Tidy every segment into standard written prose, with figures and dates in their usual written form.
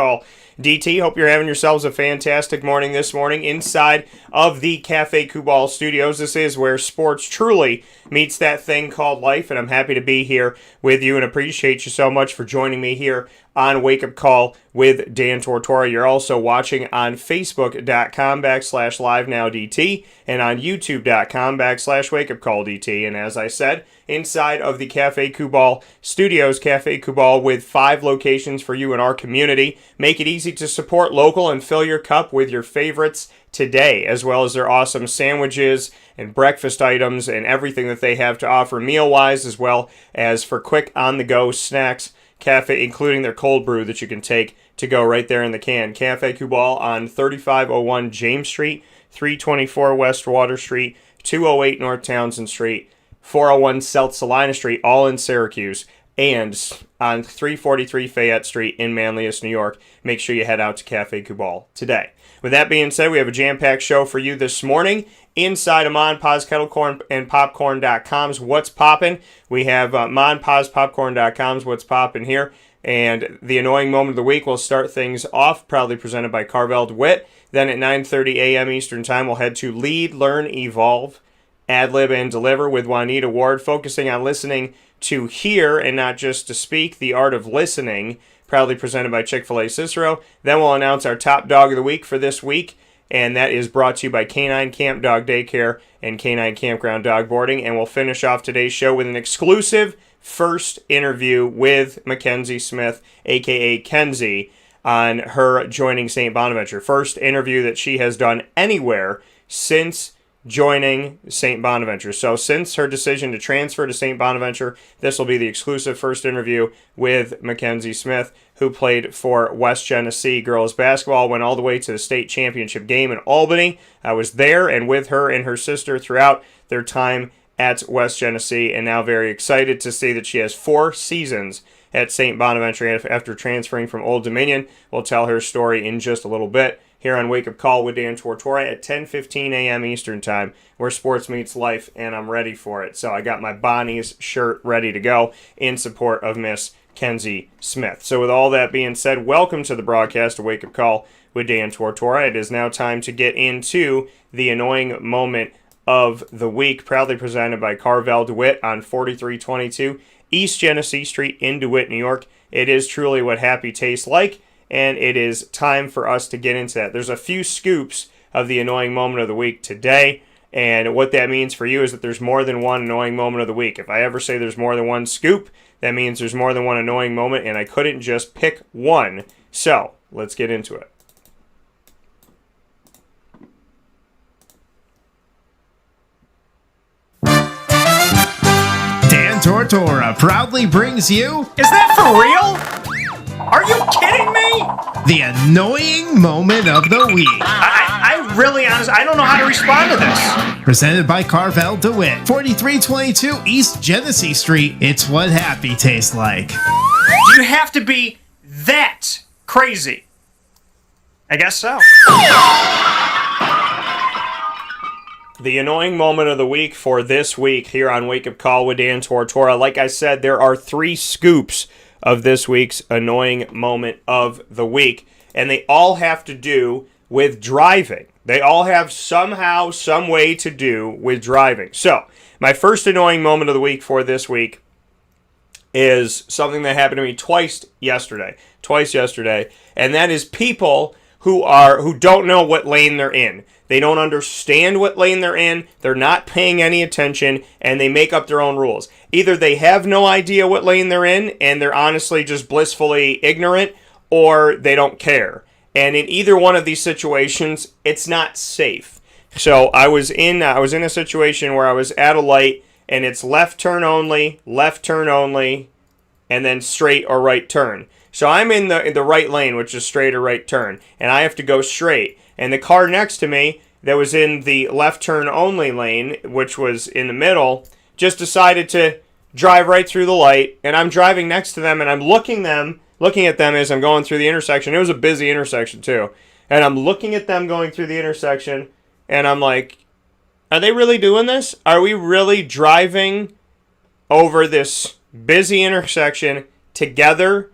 Call DT. Hope you're having yourselves a fantastic morning this morning inside of the Cafe Kubal Studios. This is where sports truly meets that thing called life, and I'm happy to be here with you and appreciate you so much for joining me here on Wake Up Call with Dan Tortora. You're also watching on Facebook.com/LiveNowDT and on YouTube.com/WakeUpCallDT. And as I said, inside of the Cafe Kubal Studios, Cafe Kubal with 5 locations for you in our community. Make it easy to support local and fill your cup with your favorites today, as well as their awesome sandwiches and breakfast items and everything that they have to offer meal-wise, as well as for quick on-the-go snacks. Cafe, including their cold brew that you can take to go right there in the can. Cafe Kubal on 3501 James Street, 324 West Water Street, 208 North Townsend Street, 401 South Salina Street, all in Syracuse, and on 343 Fayette Street in Manlius, New York. Make sure you head out to Cafe Kubal today. With that being said, we have a jam-packed show for you this morning inside of Mon Paz Kettle Corn and Popcorn.com's What's Poppin'. We have Mon Paz Popcorn.com's What's Poppin' here. And the annoying moment of the week will start things off, proudly presented by Carvel DeWitt. Then at 9:30 a.m. Eastern Time, we'll head to Lead, Learn, Evolve, Ad-Lib, and Deliver with Juanita Ward, focusing on listening to hear and not just to speak, the art of listening, proudly presented by Chick-fil-A Cicero. Then we'll announce our top dog of the week for this week, and that is brought to you by Canine Kamp Dog Daycare and Canine Kampground Dog Boarding. And we'll finish off today's show with an exclusive first interview with MacKenzie Smith, a.k.a. Kenzie, on her joining St. Bonaventure. First interview that she has done anywhere since joining St. Bonaventure. So since her decision to transfer to St. Bonaventure, this will be the exclusive first interview with MacKenzie Smith, who played for West Genesee girls basketball, went all the way to the state championship game in Albany. I was there and with her and her sister throughout their time at West Genesee, and now very excited to see that she has 4 seasons at St. Bonaventure after transferring from Old Dominion. We'll tell her story in just a little bit here on Wake Up Call with Dan Tortora at 10:15 a.m. Eastern Time, where sports meets life, and I'm ready for it. So I got my Bonnie's shirt ready to go in support of Miss Kenzie Smith. So with all that being said, welcome to the broadcast of Wake Up Call with Dan Tortora. It is now time to get into the annoying moment of the week, proudly presented by Carvel DeWitt on 4322 East Genesee Street in DeWitt, New York. It is truly what happy tastes like, and it is time for us to get into that. There's a few scoops of the annoying moment of the week today, and what that means for you is that there's more than one annoying moment of the week. If I ever say there's more than one scoop, that means there's more than one annoying moment, and I couldn't just pick one. So, let's get into it. Dan Tortora proudly brings you... Is that for real? Are you kidding me? The annoying moment of the week. I really, honestly, I don't know how to respond to this. Presented by Carvel DeWitt, 4322 East Genesee Street. It's what happy tastes like. You have to be that crazy. I guess so. The annoying moment of the week for this week here on Wake Up Call with Dan Tortora. Like I said, there are 3 scoops of this week's annoying moment of the week, and they all have to do with driving. They all have somehow, some way to do with driving. So, my first annoying moment of the week for this week is something that happened to me twice yesterday, and that is people who don't know what lane they're in. They don't understand what lane they're in, they're not paying any attention, and they make up their own rules. Either they have no idea what lane they're in, and they're honestly just blissfully ignorant, or they don't care. And in either one of these situations, it's not safe. So I was in a situation where I was at a light, and it's left turn only, and then straight or right turn. So I'm in the right lane, which is straight or right turn, and I have to go straight. And the car next to me that was in the left turn only lane, which was in the middle, just decided to drive right through the light, and I'm driving next to them, and I'm looking at them as I'm going through the intersection. It was a busy intersection too. And I'm looking at them going through the intersection, and I'm like, are they really doing this? Are we really driving over this busy intersection together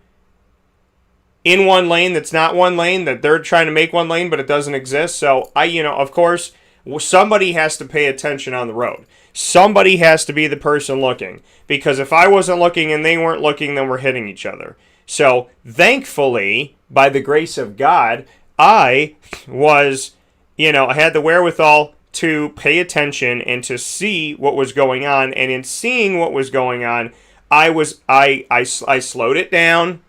in one lane that's not one lane, that they're trying to make one lane, but it doesn't exist. So of course, somebody has to pay attention on the road. Somebody has to be the person looking, because if I wasn't looking and they weren't looking, then we're hitting each other. So thankfully, by the grace of God, I was, I had the wherewithal to pay attention and to see what was going on. And in seeing what was going on, I slowed it down.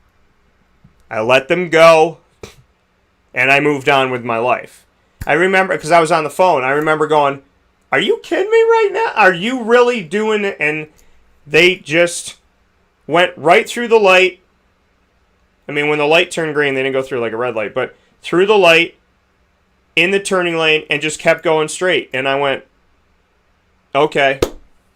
I let them go, and I moved on with my life. I remember, because I was on the phone, I remember going, are you kidding me right now? Are you really doing it? And they just went right through the light. I mean, when the light turned green, they didn't go through like a red light, but through the light, in the turning lane, and just kept going straight. And I went, okay,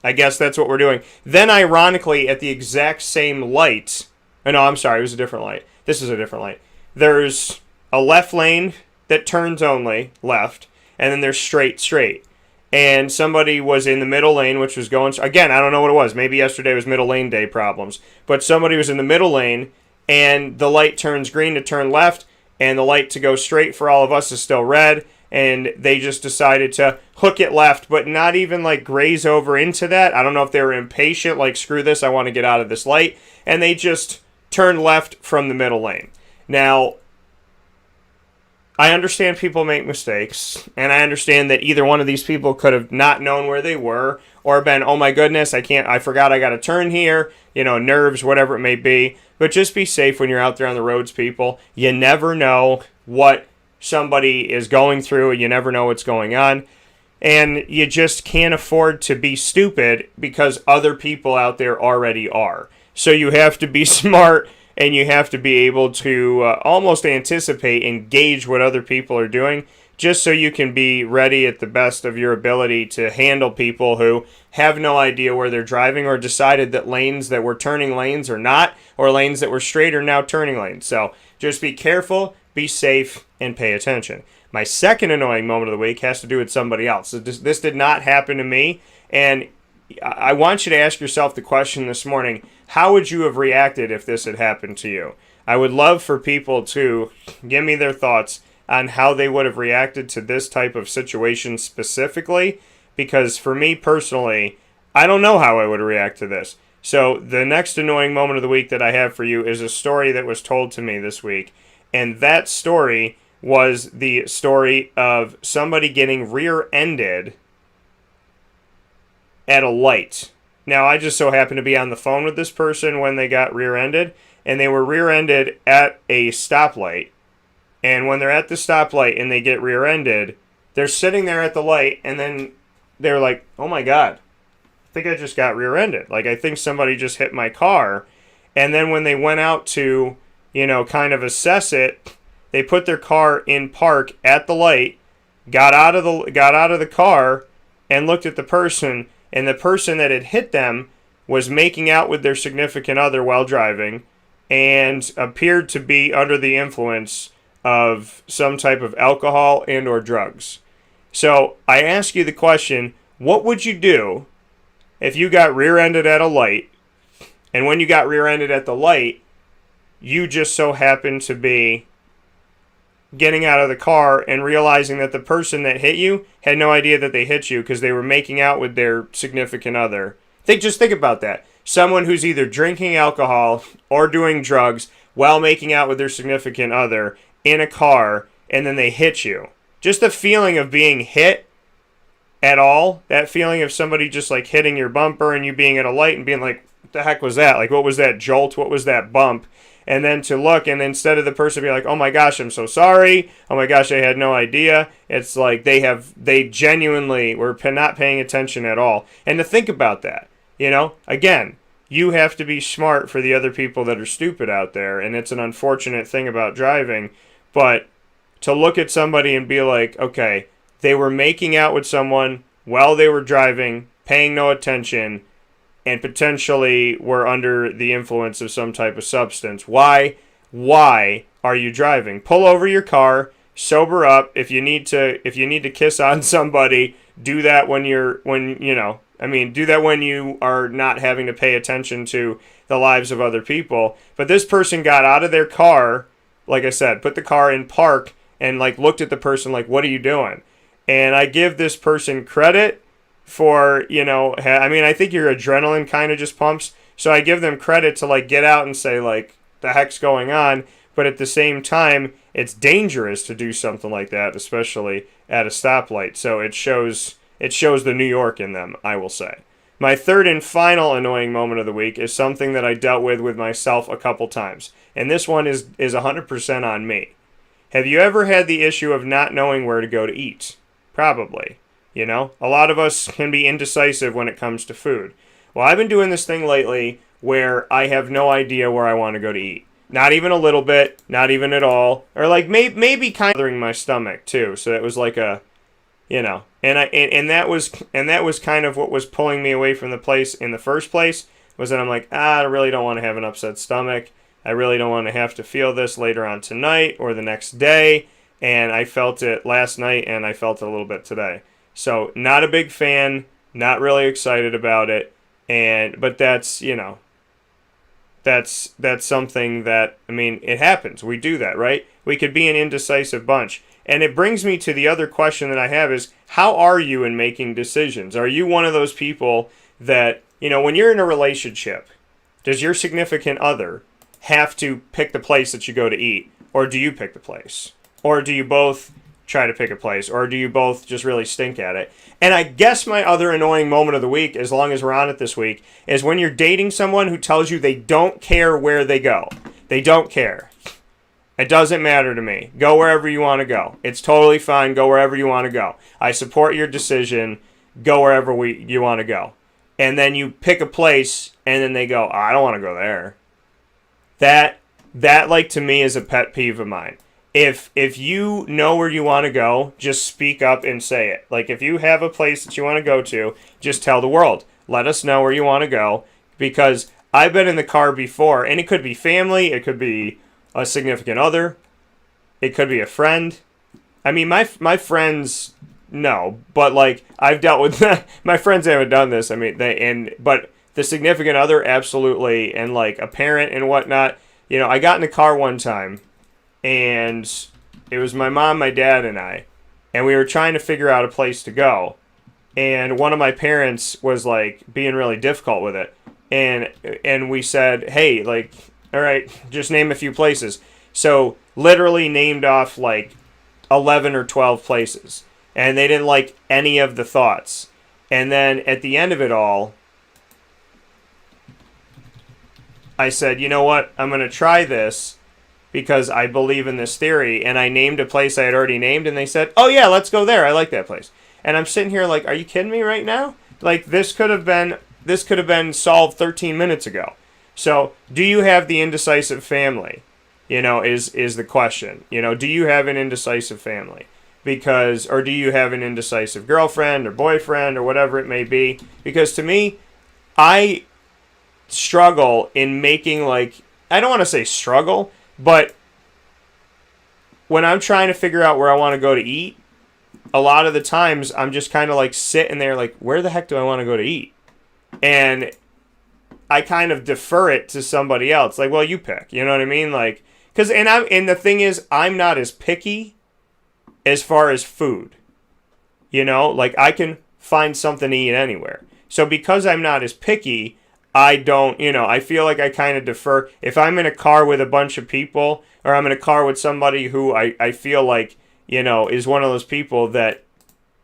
I guess that's what we're doing. Then, ironically, at the exact same light, no, I'm sorry, it was a different light. This is a different light. There's a left lane that turns only left, and then there's straight. And somebody was in the middle lane, which was going, again, I don't know what it was. Maybe yesterday was middle lane day problems. But somebody was in the middle lane, and the light turns green to turn left, and the light to go straight for all of us is still red, and they just decided to hook it left, but not even like graze over into that. I don't know if they were impatient, like, screw this, I want to get out of this light, and they just turned left from the middle lane. Now, I understand people make mistakes, and I understand that either one of these people could have not known where they were, or been, oh my goodness, I forgot I got to turn here, nerves, whatever it may be. But just be safe when you're out there on the roads, people. You never know what somebody is going through, and you never know what's going on. And you just can't afford to be stupid, because other people out there already are. So you have to be smart, and you have to be able to almost anticipate and gauge what other people are doing, just so you can be ready at the best of your ability to handle people who have no idea where they're driving, or decided that lanes that were turning lanes are not, or lanes that were straight are now turning lanes. So just be careful, be safe, and pay attention. My second annoying moment of the week has to do with somebody else. This did not happen to me, and I want you to ask yourself the question this morning, how would you have reacted if this had happened to you? I would love for people to give me their thoughts on how they would have reacted to this type of situation specifically, because for me personally, I don't know how I would react to this. So the next annoying moment of the week that I have for you is a story that was told to me this week, and that story was the story of somebody getting rear-ended at a light. Now, I just so happened to be on the phone with this person when they got rear-ended, and they were rear-ended at a stoplight. And when they're at the stoplight and they get rear-ended, they're sitting there at the light, and then they're like, oh my God, I think I just got rear-ended. Like, I think somebody just hit my car. And then when they went out to, kind of assess it, they put their car in park at the light, got out of the car, and looked at the person, and the person that had hit them was making out with their significant other while driving, and appeared to be under the influence of some type of alcohol and or drugs. So I ask you the question, what would you do if you got rear-ended at a light, and when you got rear-ended at the light, you just so happened to be getting out of the car and realizing that the person that hit you had no idea that they hit you because they were making out with their significant other? Just think about that. Someone who's either drinking alcohol or doing drugs while making out with their significant other in a car, and then they hit you. Just the feeling of being hit at all, that feeling of somebody just like hitting your bumper and you being at a light and being like, what the heck was that? Like, what was that jolt? What was that bump? And then to look, and instead of the person being like, oh my gosh, I'm so sorry, oh my gosh, I had no idea, it's like they genuinely were not paying attention at all. And to think about that, again, you have to be smart for the other people that are stupid out there, and it's an unfortunate thing about driving, but to look at somebody and be like, okay, they were making out with someone while they were driving, paying no attention, and potentially were under the influence of some type of substance. Why are you driving? Pull over your car, sober up. If you need to kiss on somebody, do that do that when you are not having to pay attention to the lives of other people. But this person got out of their car like I said, put the car in park and like looked at the person like, what are you doing? And I give this person credit for, I mean, I think your adrenaline kind of just pumps. So I give them credit to like get out and say like, the heck's going on? But at the same time, it's dangerous to do something like that, especially at a stoplight. So it shows the New York in them, I will say. My third and final annoying moment of the week is something that I dealt with myself a couple times. And this one is 100% on me. Have you ever had the issue of not knowing where to go to eat? Probably. A lot of us can be indecisive when it comes to food. Well, I've been doing this thing lately where I have no idea where I want to go to eat. Not even a little bit, not even at all. Or like maybe kind of bothering my stomach too. So it was like a, and that was kind of what was pulling me away from the place in the first place, was that I'm like, I really don't want to have an upset stomach. I really don't want to have to feel this later on tonight or the next day. And I felt it last night and I felt it a little bit today. So not a big fan, not really excited about it. But that's, that's something that, I mean, it happens. We do that, right? We could be an indecisive bunch. And it brings me to the other question that I have is, how are you in making decisions? Are you one of those people that, when you're in a relationship, does your significant other have to pick the place that you go to eat? Or do you pick the place? Or do you both try to pick a place? Or do you both just really stink at it? And I guess my other annoying moment of the week, as long as we're on it this week, is when you're dating someone who tells you they don't care where they go. They don't care. It doesn't matter to me. Go wherever you want to go. It's totally fine. Go wherever you want to go. I support your decision. Go wherever you want to go. And then you pick a place, and then they go, I don't want to go there. That like to me is a pet peeve of mine. If you know where you want to go, just speak up and say it. Like if you have a place that you want to go to, just tell the world. Let us know where you want to go, because I've been in the car before, and it could be family, it could be a significant other, it could be a friend. I mean, my friends, no, but like I've dealt with my friends haven't done this. I mean, but the significant other, absolutely, and like a parent and whatnot. I got in the car one time, and it was my mom, my dad, and I, and we were trying to figure out a place to go, and one of my parents was like being really difficult with it, and we said, hey, like, all right, just name a few places. So literally named off like 11 or 12 places, and they didn't like any of the thoughts. And then at the end of it all, I said, you know what, I'm going to try this because I believe in this theory. And I named a place I had already named, and they said, oh yeah, let's go there. I like that place. And I'm sitting here like, are you kidding me right now? Like this could have been solved 13 minutes ago. So do you have the indecisive family? Is the question. Do you have an indecisive family? Or do you have an indecisive girlfriend or boyfriend or whatever it may be? Because to me, I struggle in making, like, I don't want to say struggle, but when I'm trying to figure out where I want to go to eat, a lot of the times I'm just kind of like sitting there like, where the heck do I want to go to eat? And I kind of defer it to somebody else. Like, well, you pick, you know what I mean? Like, and the thing is, I'm not as picky as far as food, like I can find something to eat anywhere. So because I'm not as picky, I don't, I feel like I kind of defer. If I'm in a car with a bunch of people, or I'm in a car with somebody who I feel like, is one of those people that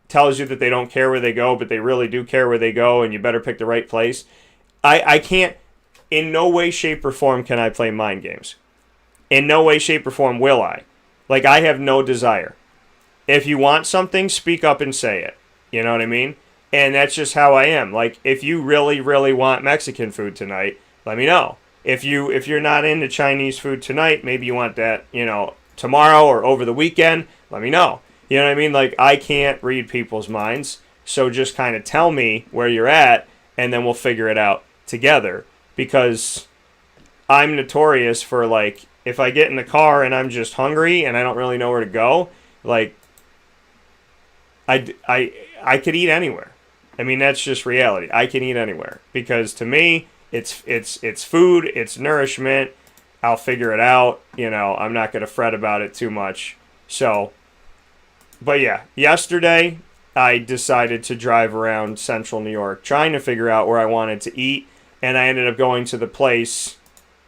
tells you that they don't care where they go, but they really do care where they go, and you better pick the right place. I can't, in no way, shape, or form can I play mind games. In no way, shape, or form will I. Like, I have no desire. If you want something, speak up and say it. You know what I mean? And that's just how I am. Like, if you really, really want Mexican food tonight, let me know. If you're not into Chinese food tonight, maybe you want that, tomorrow or over the weekend, let me know. You know what I mean? Like, I can't read people's minds, so just kind of tell me where you're at, and then we'll figure it out together. Because I'm notorious for, like, if I get in the car and I'm just hungry and I don't really know where to go, like, I could eat anywhere. I mean, that's just reality. I can eat anywhere because to me, it's food, it's nourishment, I'll figure it out. I'm not going to fret about it too much. So, but yeah, yesterday I decided to drive around central New York trying to figure out where I wanted to eat, and I ended up going to the place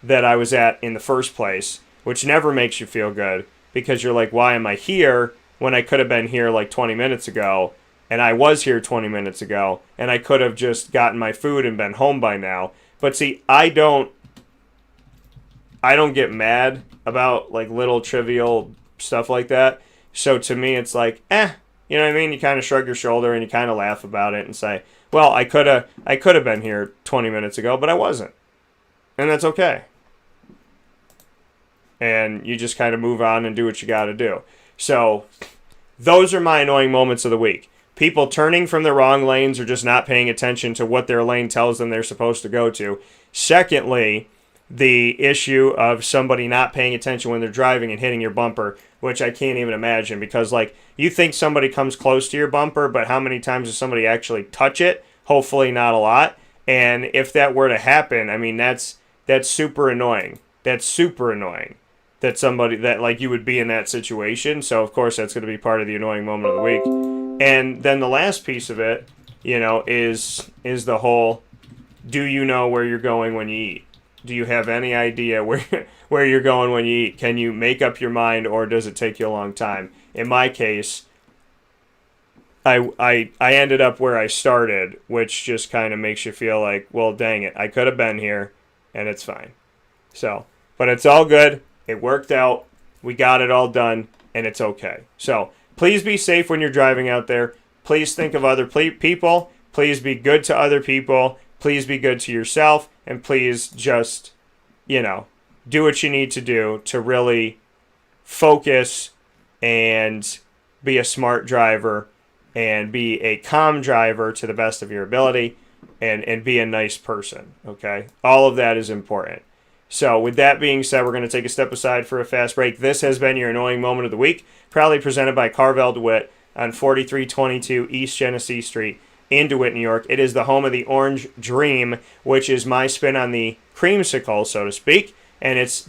that I was at in the first place, which never makes you feel good because you're like, why am I here when I could have been here like 20 minutes ago, and I was here 20 minutes ago, and I could have just gotten my food and been home by now. But see, I don't get mad about like little trivial stuff like that. So to me, it's like, you know what I mean? You kind of shrug your shoulder and you kind of laugh about it and say, well, I could have been here 20 minutes ago, but I wasn't. And that's okay. And you just kind of move on and do what you got to do. So those are my annoying moments of the week. People turning from the wrong lanes or just not paying attention to what their lane tells them they're supposed to go to. Secondly, the issue of somebody not paying attention when they're driving and hitting your bumper, which I can't even imagine, because like you think somebody comes close to your bumper, but how many times does somebody actually touch it? Hopefully not a lot. And if that were to happen, I mean, that's super annoying. That's super annoying that somebody that like you would be in that situation. So of course that's going to be part of the annoying moment of the week. And then the last piece of it, is the whole, do you know where you're going when you eat? Do you have any idea where you're going when you eat? Can you make up your mind, or does it take you a long time? In my case, I ended up where I started, which just kind of makes you feel like, well, dang it, I could have been here, and it's fine. So, but it's all good. It worked out. We got it all done, and it's okay. So please be safe when you're driving out there. Please think of other people. Please be good to other people. Please be good to yourself. And please just, do what you need to do to really focus and be a smart driver and be a calm driver to the best of your ability and be a nice person, okay? All of that is important. So with that being said, we're going to take a step aside for a fast break. This has been your annoying moment of the week, proudly presented by Carvel DeWitt on 4322 East Genesee Street in DeWitt, New York. It is the home of the Orange Dream, which is my spin on the creamsicle, so to speak. And it's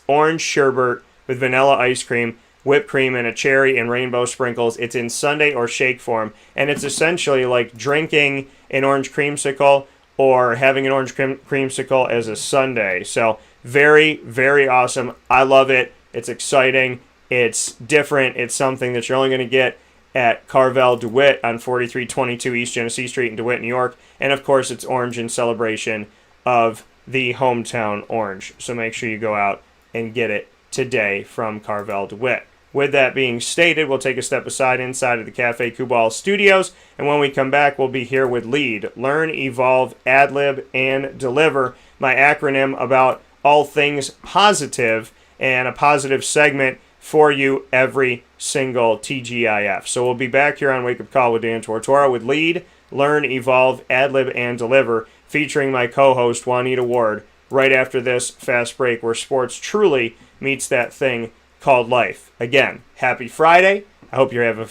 orange sherbet with vanilla ice cream, whipped cream, and a cherry and rainbow sprinkles. It's in sundae or shake form, and it's essentially like drinking an orange creamsicle or having an orange creamsicle as a sundae. So very, very awesome. I love it. It's exciting. It's different. It's something that you're only going to get at Carvel DeWitt on 4322 East Genesee Street in DeWitt, New York. And of course, it's orange in celebration of the hometown orange. So make sure you go out and get it today from Carvel DeWitt. With that being stated, we'll take a step aside inside of the Cafe Kubal studios, and when we come back, we'll be here with LEAD, Learn, Evolve, Ad-Lib, and Deliver, my acronym about all things positive, and a positive segment for you every single TGIF. So we'll be back here on Wake Up Call with Dan Tortora with LEAD, Learn, Evolve, Ad-Lib, and Deliver, featuring my co-host Juanita Ward, right after this fast break where sports truly meets that thing called life. Again, happy Friday. I hope you're having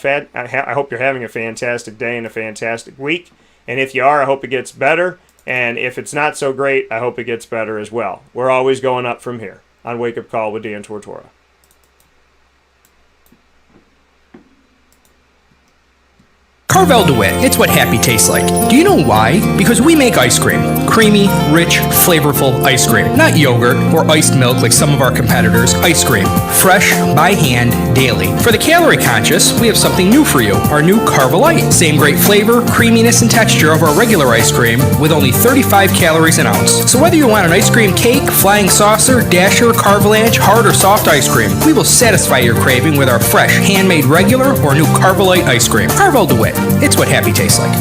a fantastic day and a fantastic week. And if you are, I hope it gets better. And if it's not so great, I hope it gets better as well. We're always going up from here on Wake Up Call with Dan Tortora. Carvel DeWitt, it's what happy tastes like. Do you know why? Because we make ice cream. Creamy, rich, flavorful ice cream. Not yogurt or iced milk like some of our competitors. Ice cream. Fresh, by hand, daily. For the calorie conscious, we have something new for you. Our new Carvelite. Same great flavor, creaminess, and texture of our regular ice cream with only 35 calories an ounce. So whether you want an ice cream cake, flying saucer, dasher, carvalanche, hard or soft ice cream, we will satisfy your craving with our fresh, handmade regular or new Carvelite ice cream. Carvel DeWitt. It's what happy tastes like.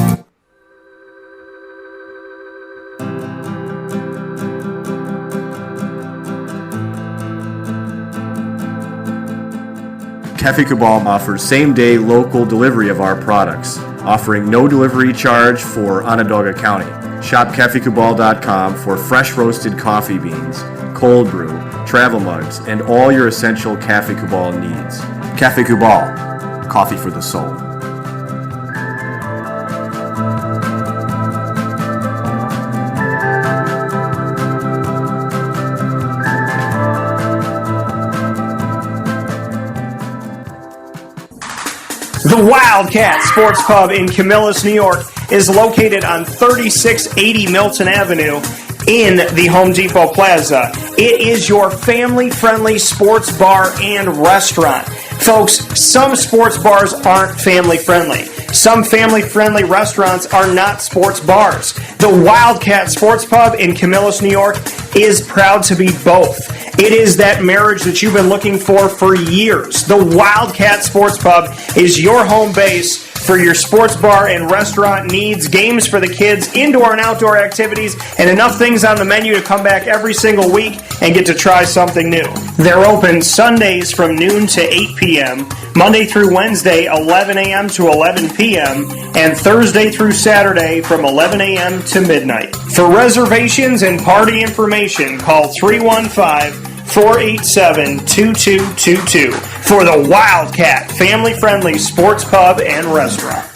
Cafe Kubal offers same-day local delivery of our products, offering no delivery charge for Onondaga County. Shop cafekubal.com for fresh roasted coffee beans, cold brew, travel mugs, and all your essential Cafe Kubal needs. Cafe Kubal, coffee for the soul. The Wildcat Sports Pub in Camillus, New York is located on 3680 Milton Avenue in the Home Depot Plaza. It is your family-friendly sports bar and restaurant. Folks, some sports bars aren't family-friendly. Some family-friendly restaurants are not sports bars. The Wildcat Sports Pub in Camillus, New York is proud to be both. It is that marriage that you've been looking for years. The Wildcat Sports Pub is your home base for your sports bar and restaurant needs, games for the kids, indoor and outdoor activities, and enough things on the menu to come back every single week and get to try something new. They're open Sundays from noon to 8 p.m., Monday through Wednesday, 11 a.m. to 11 p.m., and Thursday through Saturday from 11 a.m. to midnight. For reservations and party information, call 315-487-2222 for the Wildcat family-friendly sports pub and restaurant.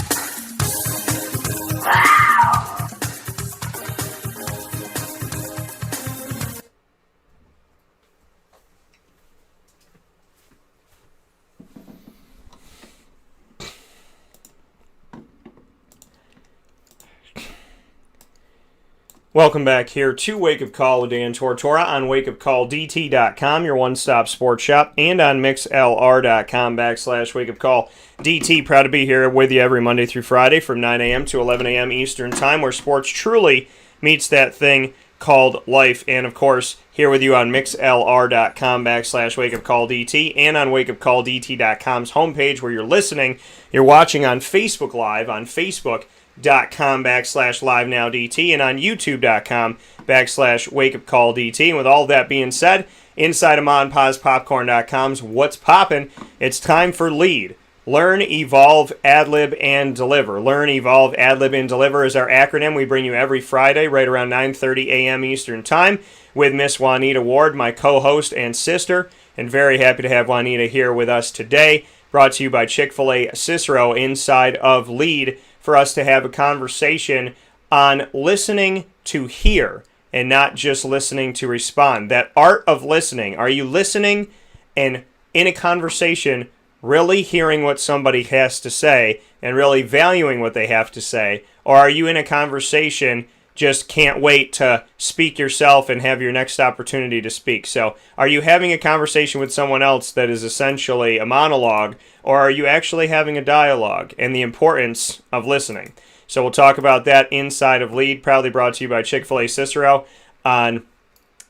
Welcome back here to Wake Up Call with Dan Tortora on wakeupcalldt.com, your one-stop sports shop, and on mixlr.com/wakeupcalldt. Proud to be here with you every Monday through Friday from 9 a.m. to 11 a.m. Eastern Time, where sports truly meets that thing called life. And, of course, here with you on mixlr.com/wakeupcalldt and on wakeupcalldt.com's homepage where you're listening. You're watching on Facebook Live on Facebook.com/live-now-DT and on YouTube.com/wakeupcalldt. And with all that being said, inside of MonPazPopcorn.com's What's Poppin', it's time for Lead. Learn, Evolve, Ad-Lib, and Deliver. Learn, Evolve, Ad-Lib, and Deliver is our acronym we bring you every Friday right around 9:30 a.m. Eastern Time with Miss Juanita Ward, my co-host and sister, and very happy to have Juanita here with us today. Brought to you by Chick-fil-A Cicero inside of Lead, for us to have a conversation on listening to hear and not just listening to respond. That art of listening. Are you listening and in a conversation really hearing what somebody has to say and really valuing what they have to say? Or are you in a conversation just can't wait to speak yourself and have your next opportunity to speak? So are you having a conversation with someone else that is essentially a monologue, or are you actually having a dialogue, and the importance of listening? So we'll talk about that inside of Lead, proudly brought to you by Chick-fil-A Cicero on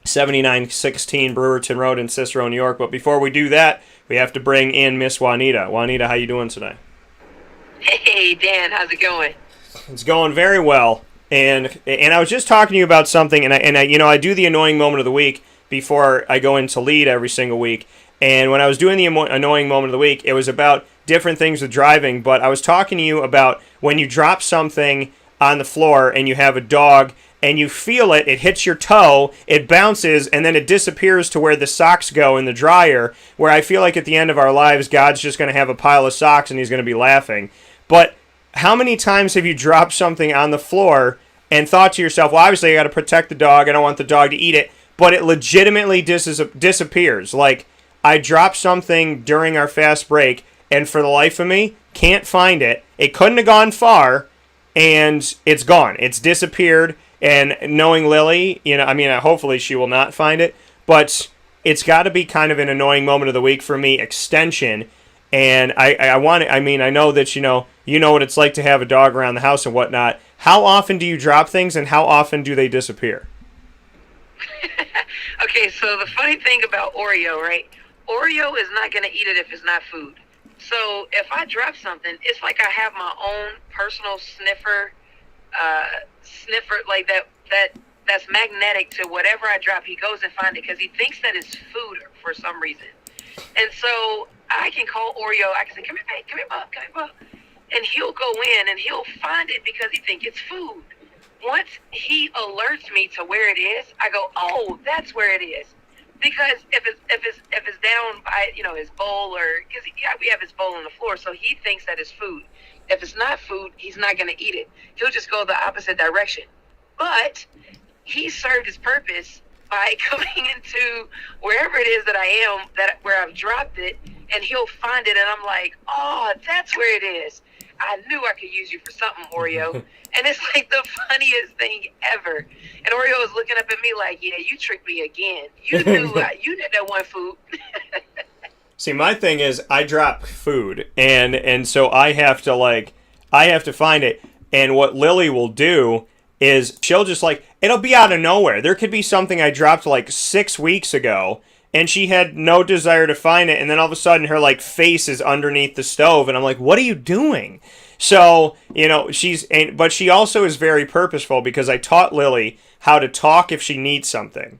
7916 Brewerton Road in Cicero, New York. But before we do that, we have to bring in Miss Juanita. Juanita, how you doing today? Hey, Dan, how's it going? It's going very well. And I was just talking to you about something, and I do the annoying moment of the week before I go into Lead every single week. And when I was doing the annoying moment of the week, it was about different things with driving. But I was talking to you about when you drop something on the floor and you have a dog and you feel it, it hits your toe, it bounces, and then it disappears to where the socks go in the dryer, where I feel like at the end of our lives, God's just going to have a pile of socks and he's going to be laughing. But how many times have you dropped something on the floor and thought to yourself, well, obviously I got to protect the dog, I don't want the dog to eat it, but it legitimately disappears? Like, I dropped something during our fast break, and for the life of me, can't find it. It couldn't have gone far, and it's gone. It's disappeared, and knowing Lily, hopefully she will not find it, but it's got to be kind of an annoying moment of the week for me, extension. And I know that you know what it's like to have a dog around the house and whatnot. How often do you drop things, and how often do they disappear? Okay, so the funny thing about Oreo, right? Oreo is not going to eat it if it's not food. So if I drop something, it's like I have my own personal sniffer, like that's magnetic to whatever I drop. He goes and finds it because he thinks that it's food for some reason. And so I can call Oreo. I can say, come here, babe, come here, bub. And he'll go in and he'll find it because he thinks it's food. Once he alerts me to where it is, I go, oh, that's where it is. Because if it's down by his bowl, or because we have his bowl on the floor, so he thinks that it's food. If it's not food, he's not going to eat it. He'll just go the opposite direction. But he served his purpose by coming into wherever it is that I am, where I've dropped it, and he'll find it, and I'm like, oh, that's where it is. I knew I could use you for something, Oreo. And it's like the funniest thing ever. And Oreo was looking up at me like, yeah, you tricked me again. You knew that one food. See, my thing is I drop food, and so I have to find it. And what Lily will do is she'll just it'll be out of nowhere. There could be something I dropped 6 weeks ago, and she had no desire to find it, and then all of a sudden her face is underneath the stove, and I'm like, what are you doing? So, but she also is very purposeful, because I taught Lily how to talk if she needs something.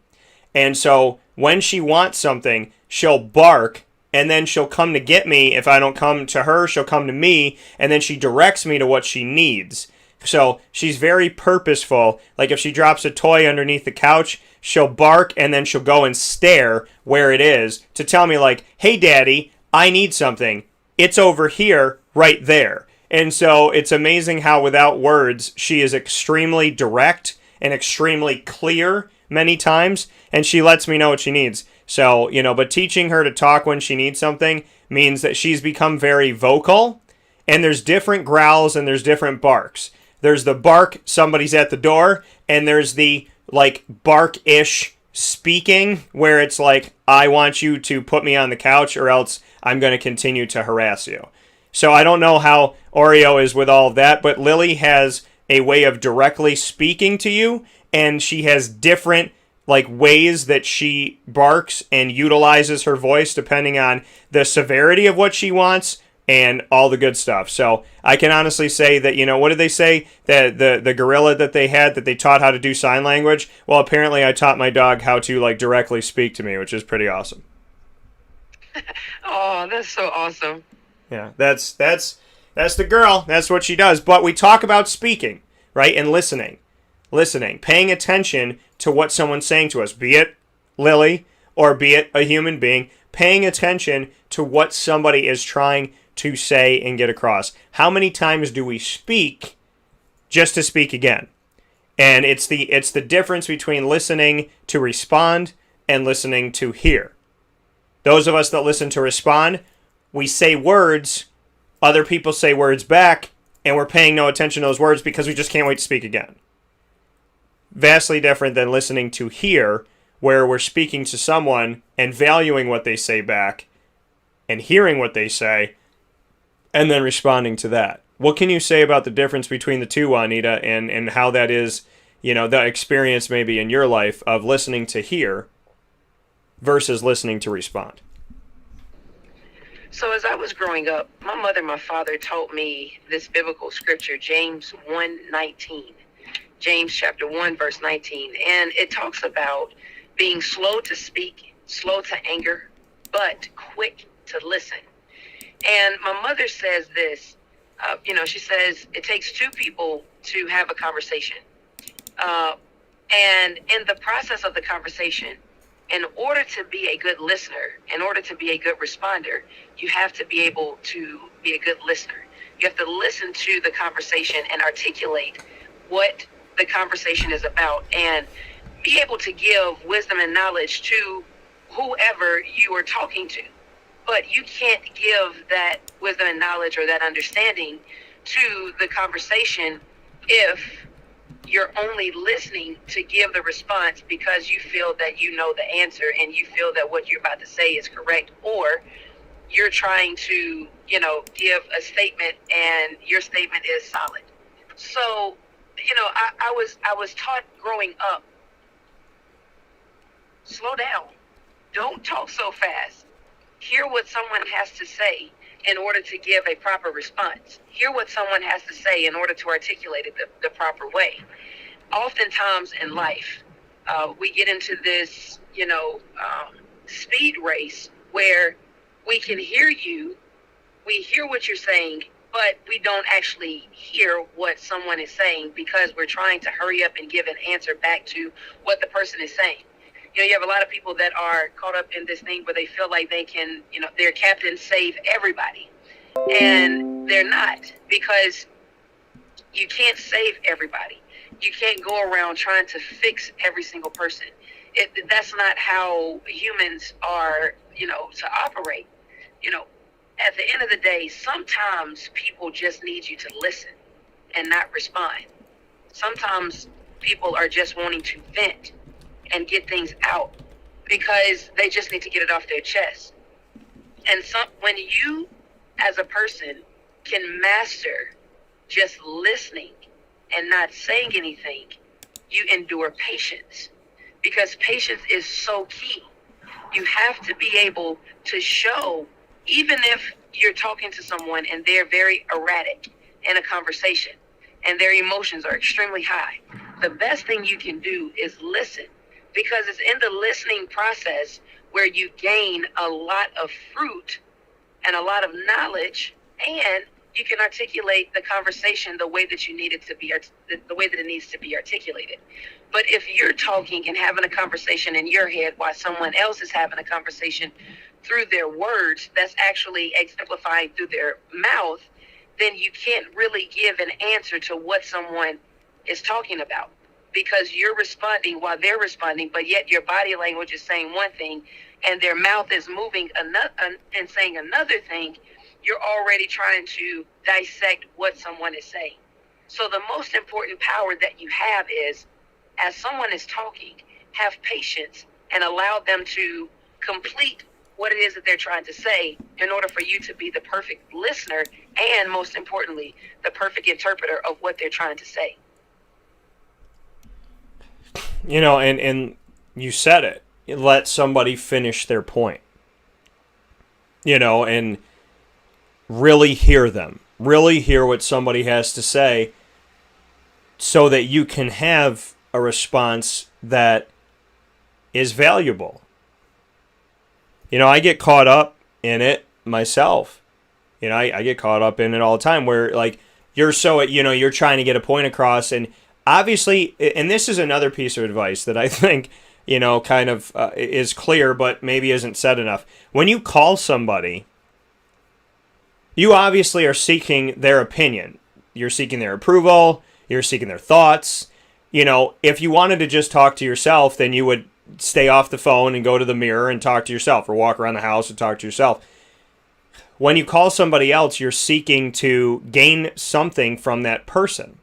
And so when she wants something, she'll bark, and then she'll come to get me. If I don't come to her, she'll come to me, and then she directs me to what she needs. So she's very purposeful. If she drops a toy underneath the couch, she'll bark, and then she'll go and stare where it is to tell me, hey, Daddy, I need something. It's over here, right there. And so it's amazing how without words, she is extremely direct and extremely clear many times, and she lets me know what she needs. So, but teaching her to talk when she needs something means that she's become very vocal, and there's different growls and there's different barks. There's the bark, somebody's at the door, and there's the, bark-ish speaking, where it's I want you to put me on the couch or else I'm going to continue to harass you. So I don't know how Oreo is with all of that, but Lily has a way of directly speaking to you, and she has different ways that she barks and utilizes her voice depending on the severity of what she wants and all the good stuff. So I can honestly say that, what did they say? That the gorilla that they had, that they taught how to do sign language? Well, apparently I taught my dog how to directly speak to me, which is pretty awesome. Oh, that's so awesome. Yeah, that's the girl. That's what she does. But we talk about speaking, right? And listening, paying attention to what someone's saying to us, be it Lily or be it a human being, paying attention to what somebody is trying to say and get across. How many times do we speak just to speak again? And it's the difference between listening to respond and listening to hear. Those of us that listen to respond, we say words, other people say words back, and we're paying no attention to those words because we just can't wait to speak again. Vastly different than listening to hear, where we're speaking to someone and valuing what they say back and hearing what they say and then responding to that. What can you say about the difference between the two, Juanita, and how that is, the experience maybe in your life of listening to hear versus listening to respond? So as I was growing up, my mother and my father taught me this biblical scripture, James 1:19. James chapter 1, verse 19. And it talks about being slow to speak, slow to anger, but quick to listen. And my mother says this, she says it takes two people to have a conversation. And in the process of the conversation, in order to be a good listener, in order to be a good responder, you have to be able to be a good listener. You have to listen to the conversation and articulate what the conversation is about and be able to give wisdom and knowledge to whoever you are talking to. But you can't give that wisdom and knowledge or that understanding to the conversation if you're only listening to give the response because you feel that you know the answer and you feel that what you're about to say is correct, or you're trying to, give a statement and your statement is solid. So, I was taught growing up, slow down. Don't talk so fast. Hear what someone has to say in order to give a proper response. Hear what someone has to say in order to articulate it the proper way. Oftentimes in life, we get into this, speed race where we can hear you, we hear what you're saying, but we don't actually hear what someone is saying because we're trying to hurry up and give an answer back to what the person is saying. You have a lot of people that are caught up in this thing where they feel like they can, their captain save everybody. And they're not, because you can't save everybody. You can't go around trying to fix every single person. That's not how humans are, to operate. you know, at the end of the day, sometimes people just need you to listen and not respond. Sometimes people are just wanting to vent and get things out because they just need to get it off their chest. And when you, as a person, can master just listening and not saying anything, you endure patience, because patience is so key. You have to be able to show, even if you're talking to someone and they're very erratic in a conversation and their emotions are extremely high, the best thing you can do is listen, because it's in the listening process where you gain a lot of fruit and a lot of knowledge, and you can articulate the conversation the way that you need it to be, the way that it needs to be articulated. But if you're talking and having a conversation in your head while someone else is having a conversation through their words that's actually exemplifying through their mouth, then you can't really give an answer to what someone is talking about, because you're responding while they're responding, but yet your body language is saying one thing and their mouth is moving and saying another thing. You're already trying to dissect what someone is saying. So the most important power that you have is, as someone is talking, have patience and allow them to complete what it is that they're trying to say in order for you to be the perfect listener and, most importantly, the perfect interpreter of what they're trying to say. You know, and you said it. Let somebody finish their point. You know, and really hear them. Really hear what somebody has to say so that you can have a response that is valuable. You know, I get caught up in it myself. You know, I get caught up in it all the time where, like, you're so, you know, you're trying to get a point across, and obviously, and this is another piece of advice that I think, you know, kind of is clear but maybe isn't said enough. When you call somebody, you obviously are seeking their opinion. You're seeking their approval. You're seeking their thoughts. You know, if you wanted to just talk to yourself, then you would stay off the phone and go to the mirror and talk to yourself, or walk around the house and talk to yourself. When you call somebody else, you're seeking to gain something from that person.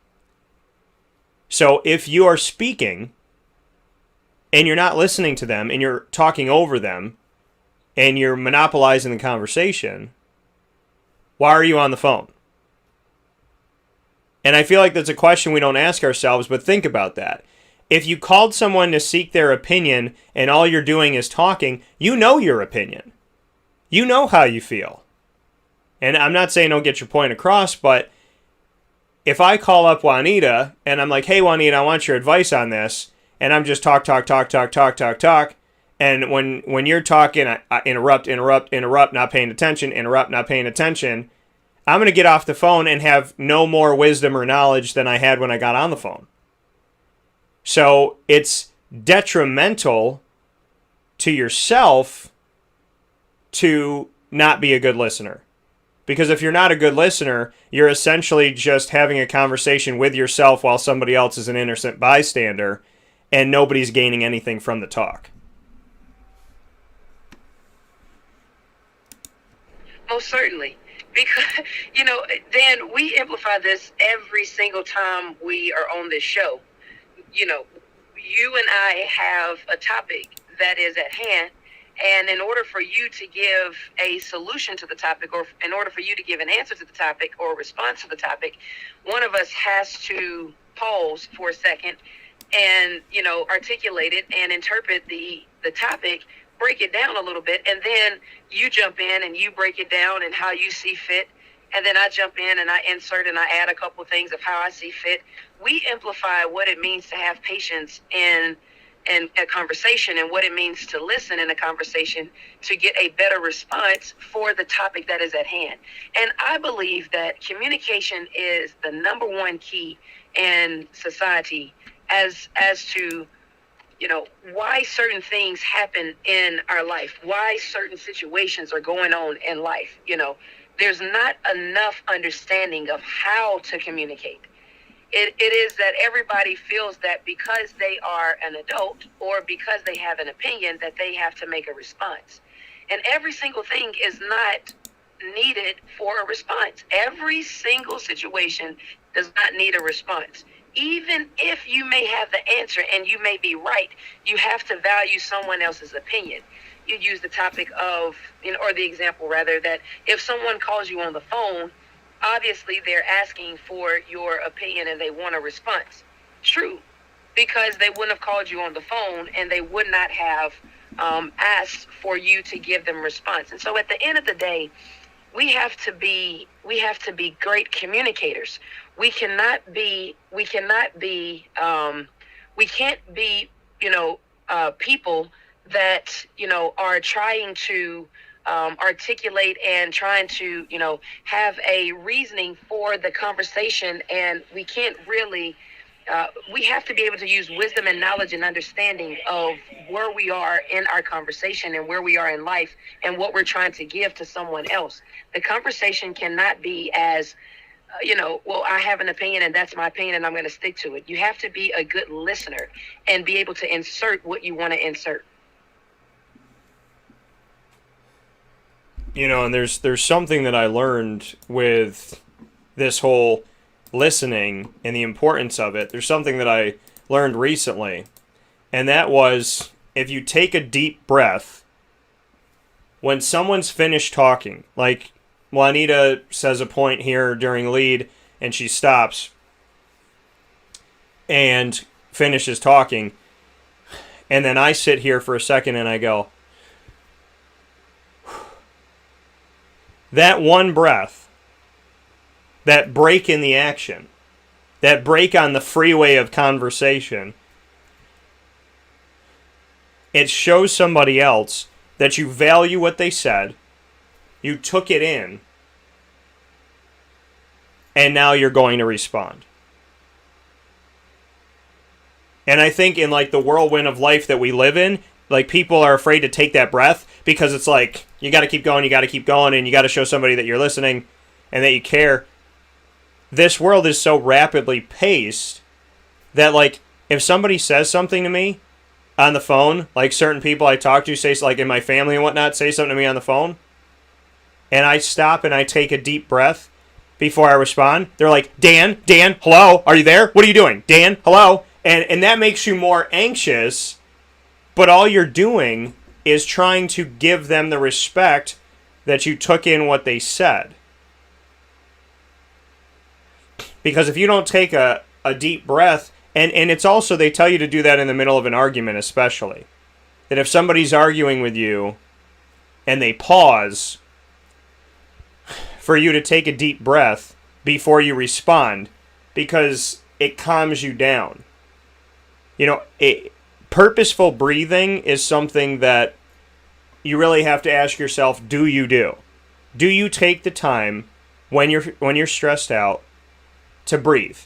So if you are speaking and you're not listening to them and you're talking over them and you're monopolizing the conversation, why are you on the phone? And I feel like that's a question we don't ask ourselves, but think about that. If you called someone to seek their opinion and all you're doing is talking, you know your opinion. You know how you feel. And I'm not saying don't get your point across, but if I call up Juanita and I'm like, hey, Juanita, I want your advice on this, and I'm just talk, and when you're talking, I interrupt, not paying attention, interrupt, not paying attention, I'm going to get off the phone and have no more wisdom or knowledge than I had when I got on the phone. So it's detrimental to yourself to not be a good listener. Because if you're not a good listener, you're essentially just having a conversation with yourself while somebody else is an innocent bystander, and nobody's gaining anything from the talk. Most certainly. Because, you know, Dan, we amplify this every single time we are on this show. You know, you and I have a topic that is at hand, and in order for you to give a solution to the topic, or in order for you to give an answer to the topic or a response to the topic, one of us has to pause for a second and, you know, articulate it and interpret the topic, break it down a little bit, and then you jump in and you break it down and how you see fit, and then I jump in and I insert and I add a couple of things of how I see fit. We amplify what it means to have patience in a conversation and what it means to listen in a conversation to get a better response for the topic that is at hand. And I believe that communication is the number one key in society as to, you know, why certain things happen in our life, why certain situations are going on in life. You know, there's not enough understanding of how to communicate. It is that everybody feels that because they are an adult or because they have an opinion that they have to make a response. And every single thing is not needed for a response. Every single situation does not need a response. Even if you may have the answer and you may be right, you have to value someone else's opinion. You use the topic of, or the example rather, that if someone calls you on the phone, obviously they're asking for your opinion and they want a response. True, because they wouldn't have called you on the phone and they would not have asked for you to give them response. And so at the end of the day, we have to be great communicators. We can't be people that, are trying to articulate and trying to, have a reasoning for the conversation. And we can't really, we have to be able to use wisdom and knowledge and understanding of where we are in our conversation and where we are in life and what we're trying to give to someone else. The conversation cannot be as, well, I have an opinion and that's my opinion and I'm going to stick to it. You have to be a good listener and be able to insert what you want to insert. And there's something that I learned with this whole listening and the importance of it. There's something that I learned recently, and that was if you take a deep breath when someone's finished talking, like Juanita says a point here during lead and she stops and finishes talking, and then I sit here for a second and I go, that one breath, that break in the action, that break on the freeway of conversation, it shows somebody else that you value what they said, you took it in, and now you're going to respond. And I think in like the whirlwind of life that we live in, like people are afraid to take that breath because it's like, you got to keep going, and you got to show somebody that you're listening and that you care. This world is so rapidly paced that, like, if somebody says something to me on the phone, like certain people I talk to say, like in my family and whatnot, say something to me on the phone, and I stop and I take a deep breath before I respond, they're like, Dan, hello, are you there? What are you doing? Dan, hello? And that makes you more anxious, but all you're doing is trying to give them the respect that you took in what they said. Because if you don't take a deep breath, and it's also, they tell you to do that in the middle of an argument especially. That if somebody's arguing with you and they pause, for you to take a deep breath before you respond, because it calms you down. Purposeful breathing is something that you really have to ask yourself, do you do? Do you take the time when you're stressed out to breathe?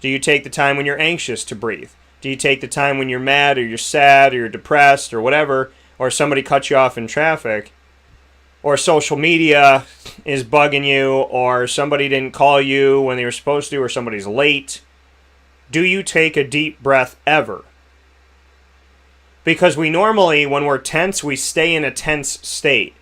Do you take the time when you're anxious to breathe? Do you take the time when you're mad or you're sad or you're depressed or whatever, or somebody cuts you off in traffic, or social media is bugging you, or somebody didn't call you when they were supposed to, or somebody's late? Do you take a deep breath ever? Because we normally, when we're tense, we stay in a tense state.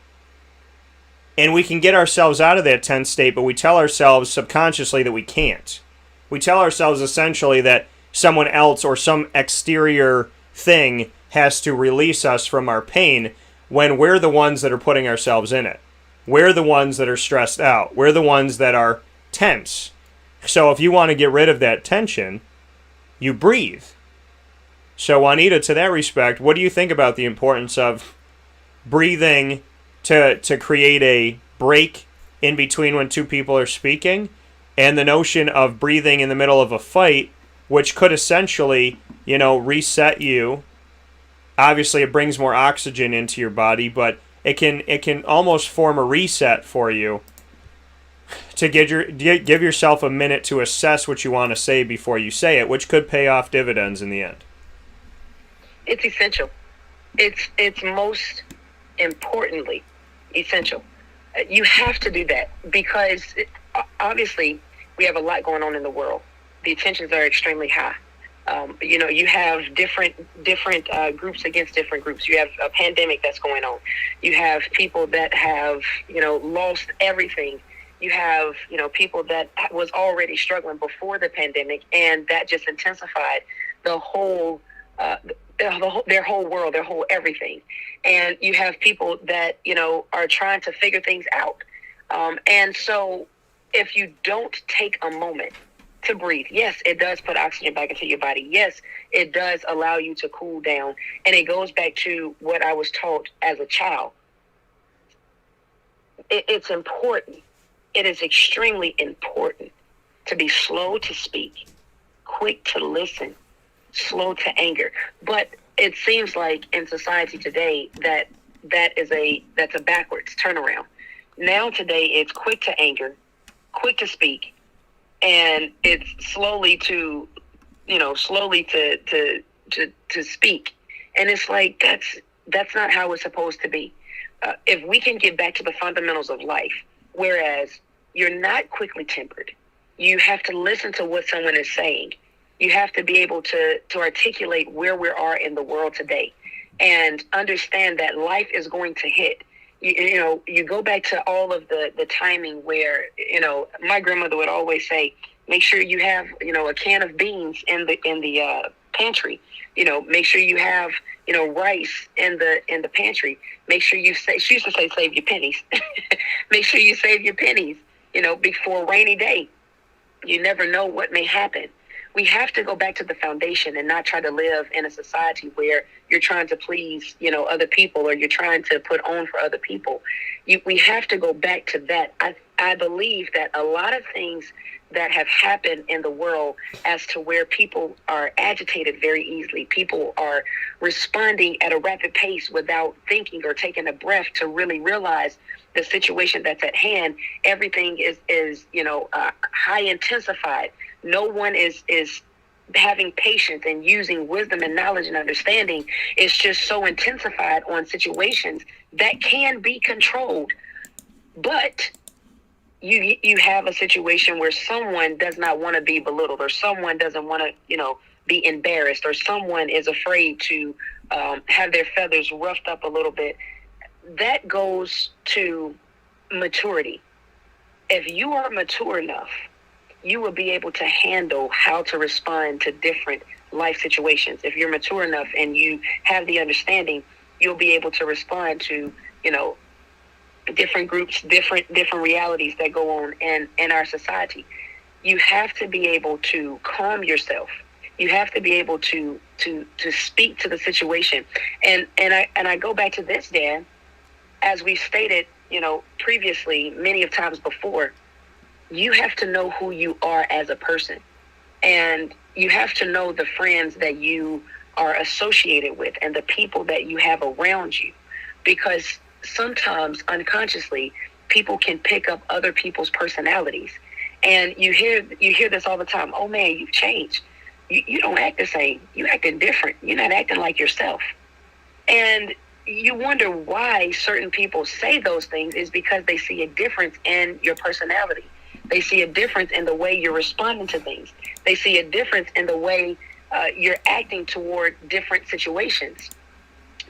And we can get ourselves out of that tense state, but we tell ourselves subconsciously that we can't. We tell ourselves essentially that someone else or some exterior thing has to release us from our pain, when we're the ones that are putting ourselves in it. We're the ones that are stressed out. We're the ones that are tense. So if you want to get rid of that tension, you breathe. So Juanita, to that respect, what do you think about the importance of breathing to create a break in between when two people are speaking, and the notion of breathing in the middle of a fight, which could essentially, reset you? Obviously, it brings more oxygen into your body, but it can almost form a reset for you to give yourself a minute to assess what you want to say before you say it, which could pay off dividends in the end. It's essential. It's most importantly essential. You have to do that because obviously we have a lot going on in the world. The tensions are extremely high. You have different groups against different groups. You have a pandemic that's going on. You have people that have, lost everything. You have, people that was already struggling before the pandemic, and that just intensified their whole world, their whole everything. And you have people that, are trying to figure things out. And so if you don't take a moment to breathe, yes, it does put oxygen back into your body. Yes, it does allow you to cool down. And it goes back to what I was taught as a child. It's important. It is extremely important to be slow to speak, quick to listen, slow to anger. But it seems like in society today that's a backwards turnaround. Now today it's quick to anger, quick to speak, and it's slowly to speak. And it's like that's not how it's supposed to be. If we can get back to the fundamentals of life, whereas you're not quickly tempered, you have to listen to what someone is saying. You have to be able to articulate where we are in the world today and understand that life is going to hit. You go back to all of the timing where, my grandmother would always say, make sure you have, a can of beans in the pantry. Make sure you have, rice in the pantry. Make sure she used to say, save your pennies. Make sure you save your pennies, before a rainy day. You never know what may happen. We have to go back to the foundation and not try to live in a society where you're trying to please, other people, or you're trying to put on for other people. We have to go back to that. I believe that a lot of things that have happened in the world as to where people are agitated very easily, people are responding at a rapid pace without thinking or taking a breath to really realize the situation that's at hand. Everything is high intensified. No one is having patience and using wisdom and knowledge and understanding. It's just so intensified on situations that can be controlled. But you have a situation where someone does not want to be belittled, or someone doesn't want to, be embarrassed, or someone is afraid to have their feathers roughed up a little bit. That goes to maturity. If you are mature enough, you will be able to handle how to respond to different life situations. If you're mature enough and you have the understanding, you'll be able to respond to, different groups, different realities that go on in our society. You have to be able to calm yourself. You have to be able to speak to the situation. And I go back to this, Dan, as we stated, previously, many of times before, you have to know who you are as a person. And you have to know the friends that you are associated with and the people that you have around you. Because sometimes unconsciously, people can pick up other people's personalities. And you hear this all the time. Oh man, you've changed. You don't act the same. You're acting different. You're not acting like yourself. And you wonder why certain people say those things is because they see a difference in your personality. They see a difference in the way you're responding to things. They see a difference in the way you're acting toward different situations.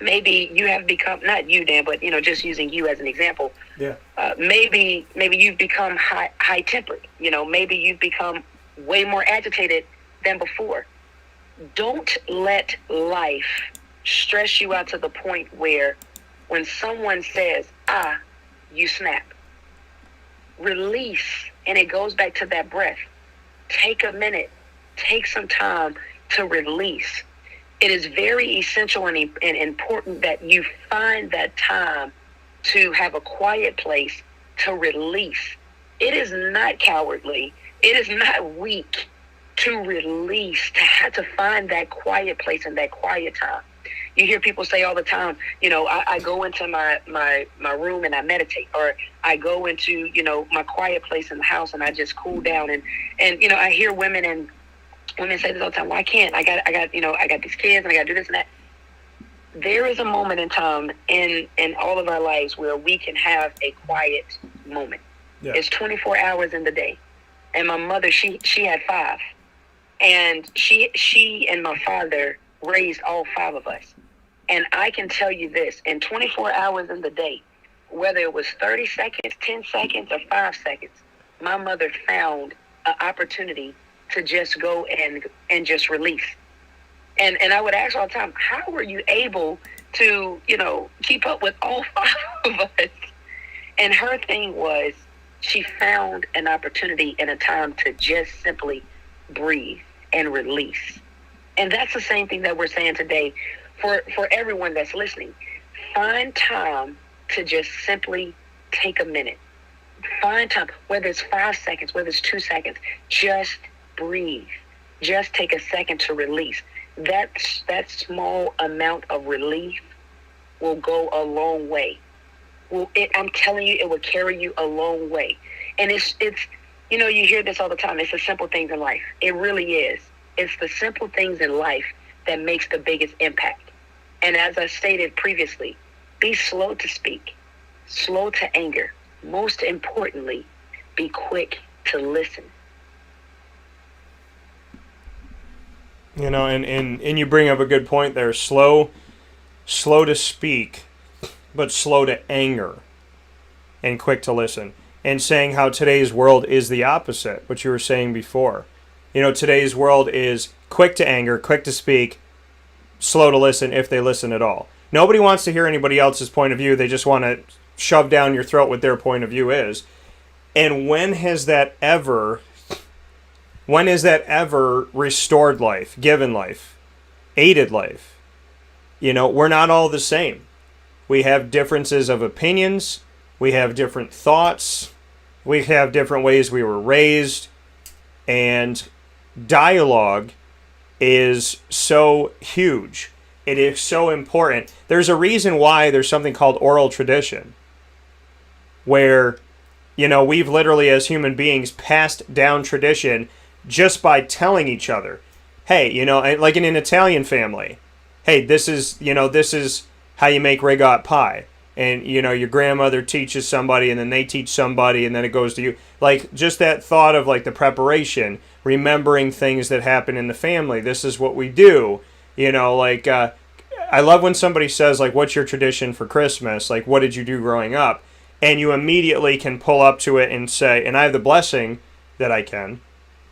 Maybe you have become, not you, Dan, but, just using you as an example. Yeah. Maybe you've become high-tempered. Maybe you've become way more agitated than before. Don't let life stress you out to the point where when someone says, you snap. Release. And it goes back to that breath. Take a minute. Take some time to release. It is very essential and important that you find that time to have a quiet place to release. It is not cowardly. It is not weak to release, to have to find that quiet place and that quiet time. You hear people say all the time, I go into my room and I meditate, or I go into, my quiet place in the house and I just cool down. And I hear women say this all the time. Well, I can't. I got these kids and I got to do this and that. There is a moment in time in all of our lives where we can have a quiet moment. Yeah. It's 24 hours in the day. And my mother, she had 5. And she and my father raised all 5 of us. And I can tell you this, in 24 hours in the day, whether it was 30 seconds, 10 seconds, or 5 seconds, my mother found an opportunity to just go and just release. And I would ask all the time, how were you able to, keep up with all 5 of us? And her thing was, she found an opportunity and a time to just simply breathe and release. And that's the same thing that we're saying today for everyone that's listening. Find time to just simply take a minute. Find time, whether it's 5 seconds, whether it's 2 seconds, just breathe. Just take a second to release. That small amount of relief will go a long way. I'm telling you, it will carry you a long way. And it's you hear this all the time. It's the simple things in life. It really is. It's the simple things in life that makes the biggest impact. And as I stated previously, be slow to speak, slow to anger. Most importantly, be quick to listen. And you bring up a good point there. Slow to speak, but slow to anger, and quick to listen. And saying how today's world is the opposite, what you were saying before. Today's world is quick to anger, quick to speak, slow to listen, if they listen at all. Nobody wants to hear anybody else's point of view. They just want to shove down your throat what their point of view is. And when has that ever restored life, given life, aided life? We're not all the same. We have differences of opinions. We have different thoughts. We have different ways we were raised. And dialogue is so huge. It is so important. There's a reason why there's something called oral tradition, where, we've literally, as human beings, passed down tradition just by telling each other, hey, like in an Italian family, hey, this is how you make ricotta pie. And, your grandmother teaches somebody, and then they teach somebody, and then it goes to you. Like, just that thought of, like, the preparation, remembering things that happen in the family. This is what we do. I love when somebody says, like, what's your tradition for Christmas? Like, what did you do growing up? And you immediately can pull up to it and say, and I have the blessing that I can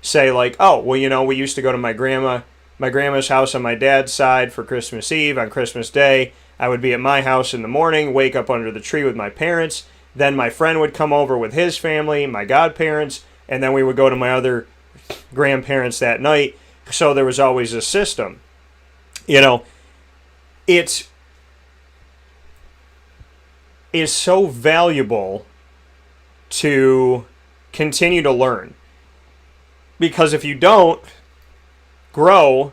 say, like, oh, well, we used to go to my grandma's house on my dad's side for Christmas Eve. On Christmas Day, I would be at my house in the morning, wake up under the tree with my parents. Then my friend would come over with his family, my godparents, and then we would go to my other grandparents that night. So there was always a system. It is so valuable to continue to learn. Because if you don't grow,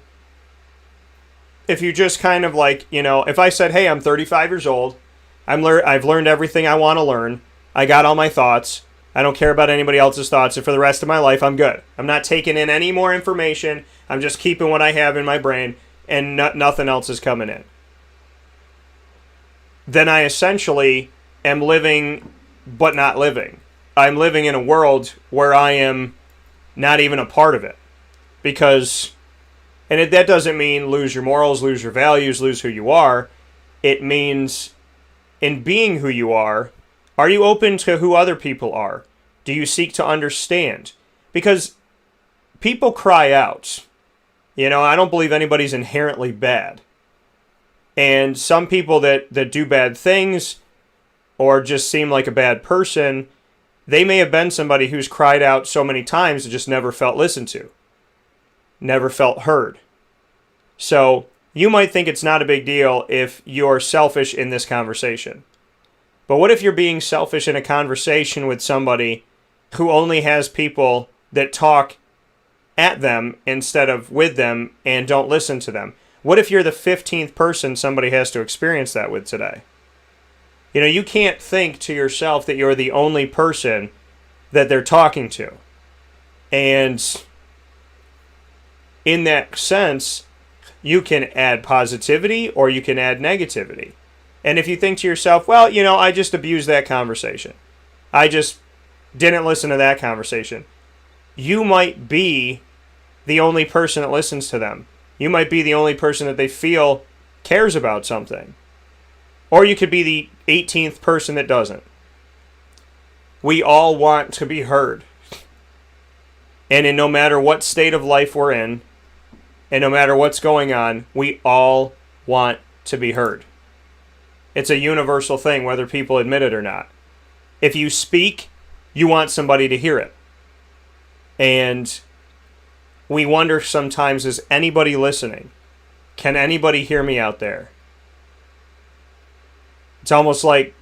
if you just kind of like, if I said, hey, I'm 35 years old, I've learned everything I want to learn, I got all my thoughts, I don't care about anybody else's thoughts, and for the rest of my life, I'm good. I'm not taking in any more information, I'm just keeping what I have in my brain, and nothing else is coming in. Then I essentially am living, but not living. I'm living in a world where I am not even a part of it. Because... And that doesn't mean lose your morals, lose your values, lose who you are. It means in being who you are you open to who other people are? Do you seek to understand? Because people cry out. I don't believe anybody's inherently bad. And some people that do bad things or just seem like a bad person, they may have been somebody who's cried out so many times and just never felt listened to. Never felt heard. So you might think it's not a big deal if you're selfish in this conversation. But what if you're being selfish in a conversation with somebody who only has people that talk at them instead of with them and don't listen to them? What if you're the 15th person somebody has to experience that with today? You can't think to yourself that you're the only person that they're talking to. And in that sense, you can add positivity or you can add negativity. And if you think to yourself, well, I just abused that conversation. I just didn't listen to that conversation. You might be the only person that listens to them. You might be the only person that they feel cares about something. Or you could be the 18th person that doesn't. We all want to be heard. And in no matter what state of life we're in, and no matter what's going on, we all want to be heard. It's a universal thing, whether people admit it or not. If you speak, you want somebody to hear it. And we wonder sometimes, is anybody listening? Can anybody hear me out there? It's almost like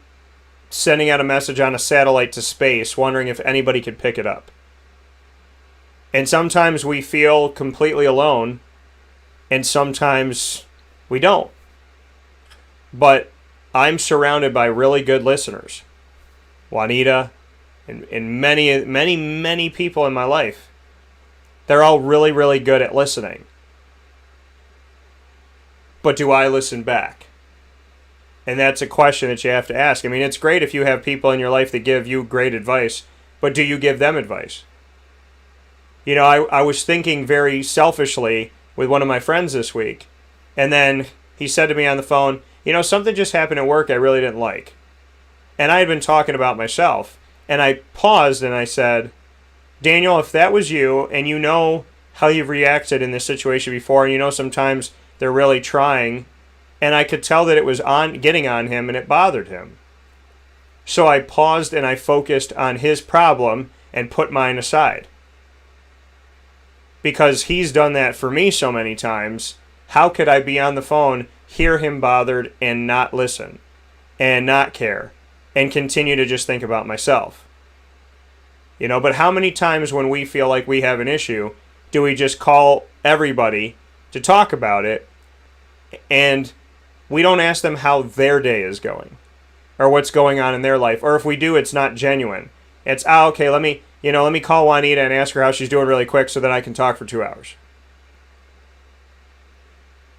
sending out a message on a satellite to space, wondering if anybody could pick it up. And sometimes we feel completely alone, and sometimes we don't. But I'm surrounded by really good listeners. Juanita, and many people in my life. They're all really, really good at listening. But do I listen back? And that's a question that you have to ask. I mean, it's great if you have people in your life that give you great advice, but do you give them advice? You know, I was thinking very selfishly with one of my friends this week, and then he said to me on the phone, you know, something just happened at work I really didn't like. And I had been talking about myself, and I paused and I said, Daniel, if that was you, and you know how you've reacted in this situation before, and you know sometimes they're really trying, and I could tell that it was getting on him and it bothered him. So I paused and I focused on his problem and put mine aside. Because he's done that for me so many times, how could I be on the phone, hear him bothered, and not listen, and not care, and continue to just think about myself? You know, but how many times when we feel like we have an issue, do we just call everybody to talk about it, and we don't ask them how their day is going, or what's going on in their life, or if we do, it's not genuine. It's, okay, let me call Juanita and ask her how she's doing really quick so that I can talk for 2 hours.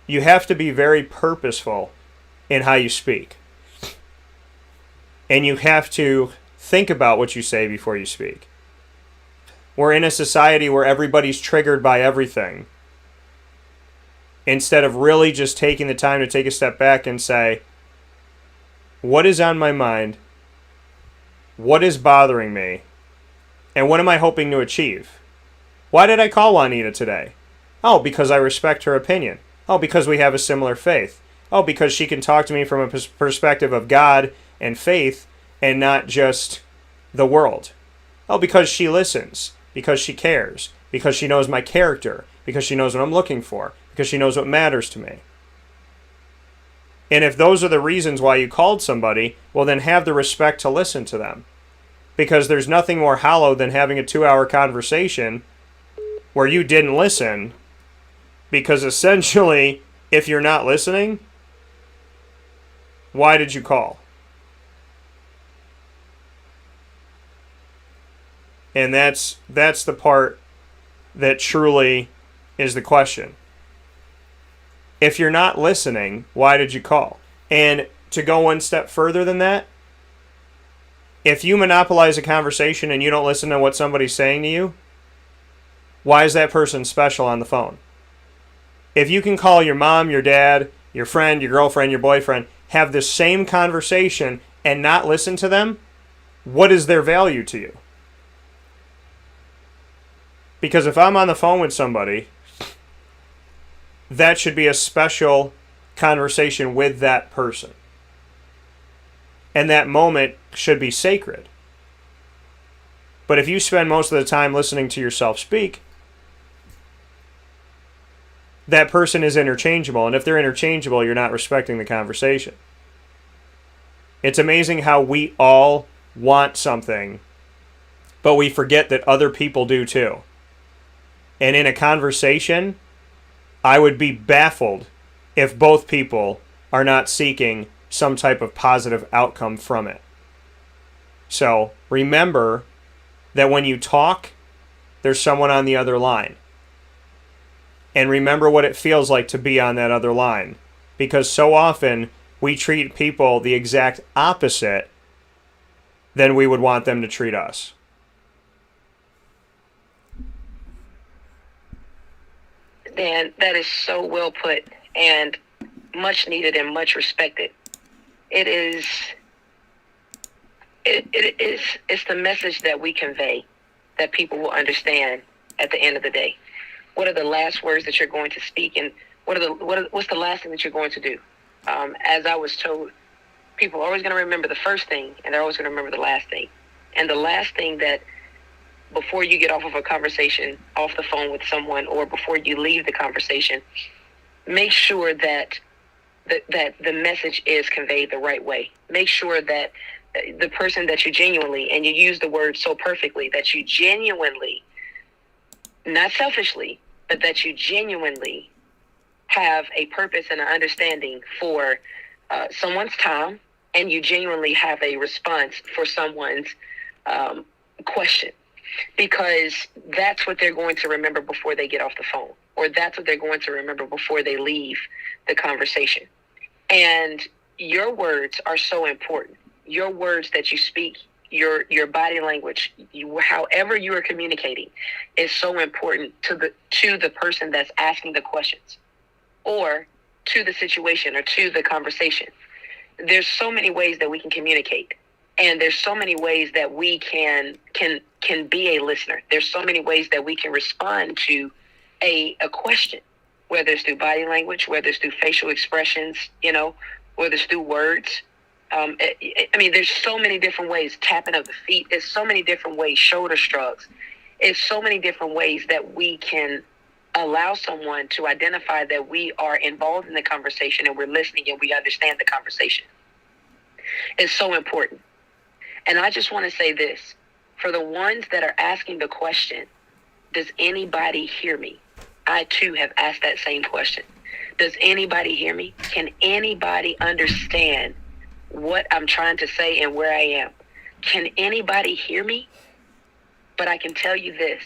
You have to be very purposeful in how you speak. And you have to think about what you say before you speak. We're in a society where everybody's triggered by everything. Instead of really just taking the time to take a step back and say, what is on my mind? What is bothering me? And what am I hoping to achieve? Why did I call Juanita today? Oh, because I respect her opinion. Oh, because we have a similar faith. Oh, because she can talk to me from a perspective of God and faith and not just the world. Oh, because she listens. Because she cares. Because she knows my character. Because she knows what I'm looking for. Because she knows what matters to me. And if those are the reasons why you called somebody, well, then have the respect to listen to them. Because there's nothing more hollow than having a 2-hour conversation where you didn't listen. Because essentially, if you're not listening, why did you call? And that's the part that truly is the question. If you're not listening, why did you call? And to go one step further than that, if you monopolize a conversation and you don't listen to what somebody's saying to you, why is that person special on the phone? If you can call your mom, your dad, your friend, your girlfriend, your boyfriend, have the same conversation and not listen to them, what is their value to you? Because if I'm on the phone with somebody, that should be a special conversation with that person. And that moment should be sacred. But if you spend most of the time listening to yourself speak, that person is interchangeable. And if they're interchangeable, you're not respecting the conversation. It's amazing how we all want something, but we forget that other people do too. And in a conversation, I would be baffled if both people are not seeking some type of positive outcome from it. So remember that when you talk, there's someone on the other line. And remember what it feels like to be on that other line. Because so often we treat people the exact opposite than we would want them to treat us. Dan, that is so well put and much needed and much respected. It's the message that we convey that people will understand at the end of the day. What are the last words that you're going to speak, and what's the last thing that you're going to do? As I was told, people are always going to remember the first thing, and they're always going to remember the last thing. And the last thing that, before you get off of a conversation, off the phone with someone, or before you leave the conversation, make sure that the message is conveyed the right way. Make sure that the person that you genuinely, and you use the word so perfectly, that you genuinely, not selfishly, but that you genuinely have a purpose and an understanding for someone's time, and you genuinely have a response for someone's question, because that's what they're going to remember before they get off the phone, or that's what they're going to remember before they leave the conversation. And your words are so important. Your words that you speak, your body language, however you are communicating, is so important to the person that's asking the questions, or to the situation, or to the conversation. There's so many ways that we can communicate, and there's so many ways that we can be a listener. There's so many ways that we can respond to a question, whether it's through body language, whether it's through facial expressions, whether it's through words. There's so many different ways. Tapping of the feet. There's so many different ways. Shoulder shrugs. It's so many different ways that we can allow someone to identify that we are involved in the conversation, and we're listening, and we understand the conversation. It's so important. And I just want to say this. For the ones that are asking the question, does anybody hear me? I too have asked that same question. Does anybody hear me? Can anybody understand what I'm trying to say and where I am? Can anybody hear me? But I can tell you this.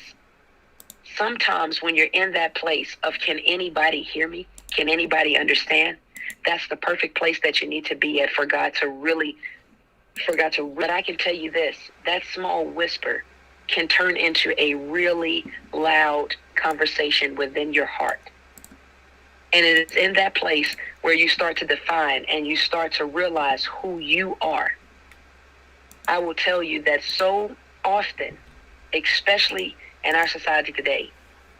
Sometimes when you're in that place of, can anybody hear me? Can anybody understand? That's the perfect place that you need to be at for God to really. But I can tell you this, that small whisper can turn into a really loud conversation within your heart. And it's in that place where you start to define and you start to realize who you are. I will tell you that so often, especially in our society today,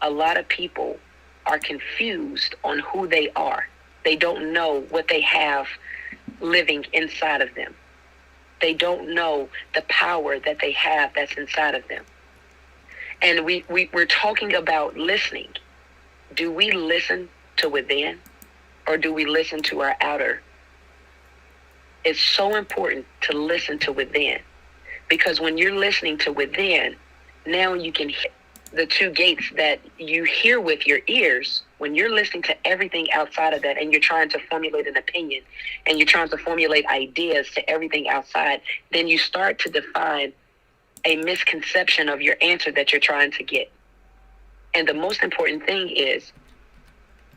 a lot of people are confused on who they are. They don't know what they have living inside of them. They don't know the power that they have that's inside of them. And we're talking about listening. Do we listen to within, or do we listen to our outer? It's so important to listen to within, because when you're listening to within, now you can hit the two gates that you hear with your ears. When you're listening to everything outside of that, and you're trying to formulate an opinion, and you're trying to formulate ideas to everything outside, then you start to define a misconception of your answer that you're trying to get. And the most important thing is,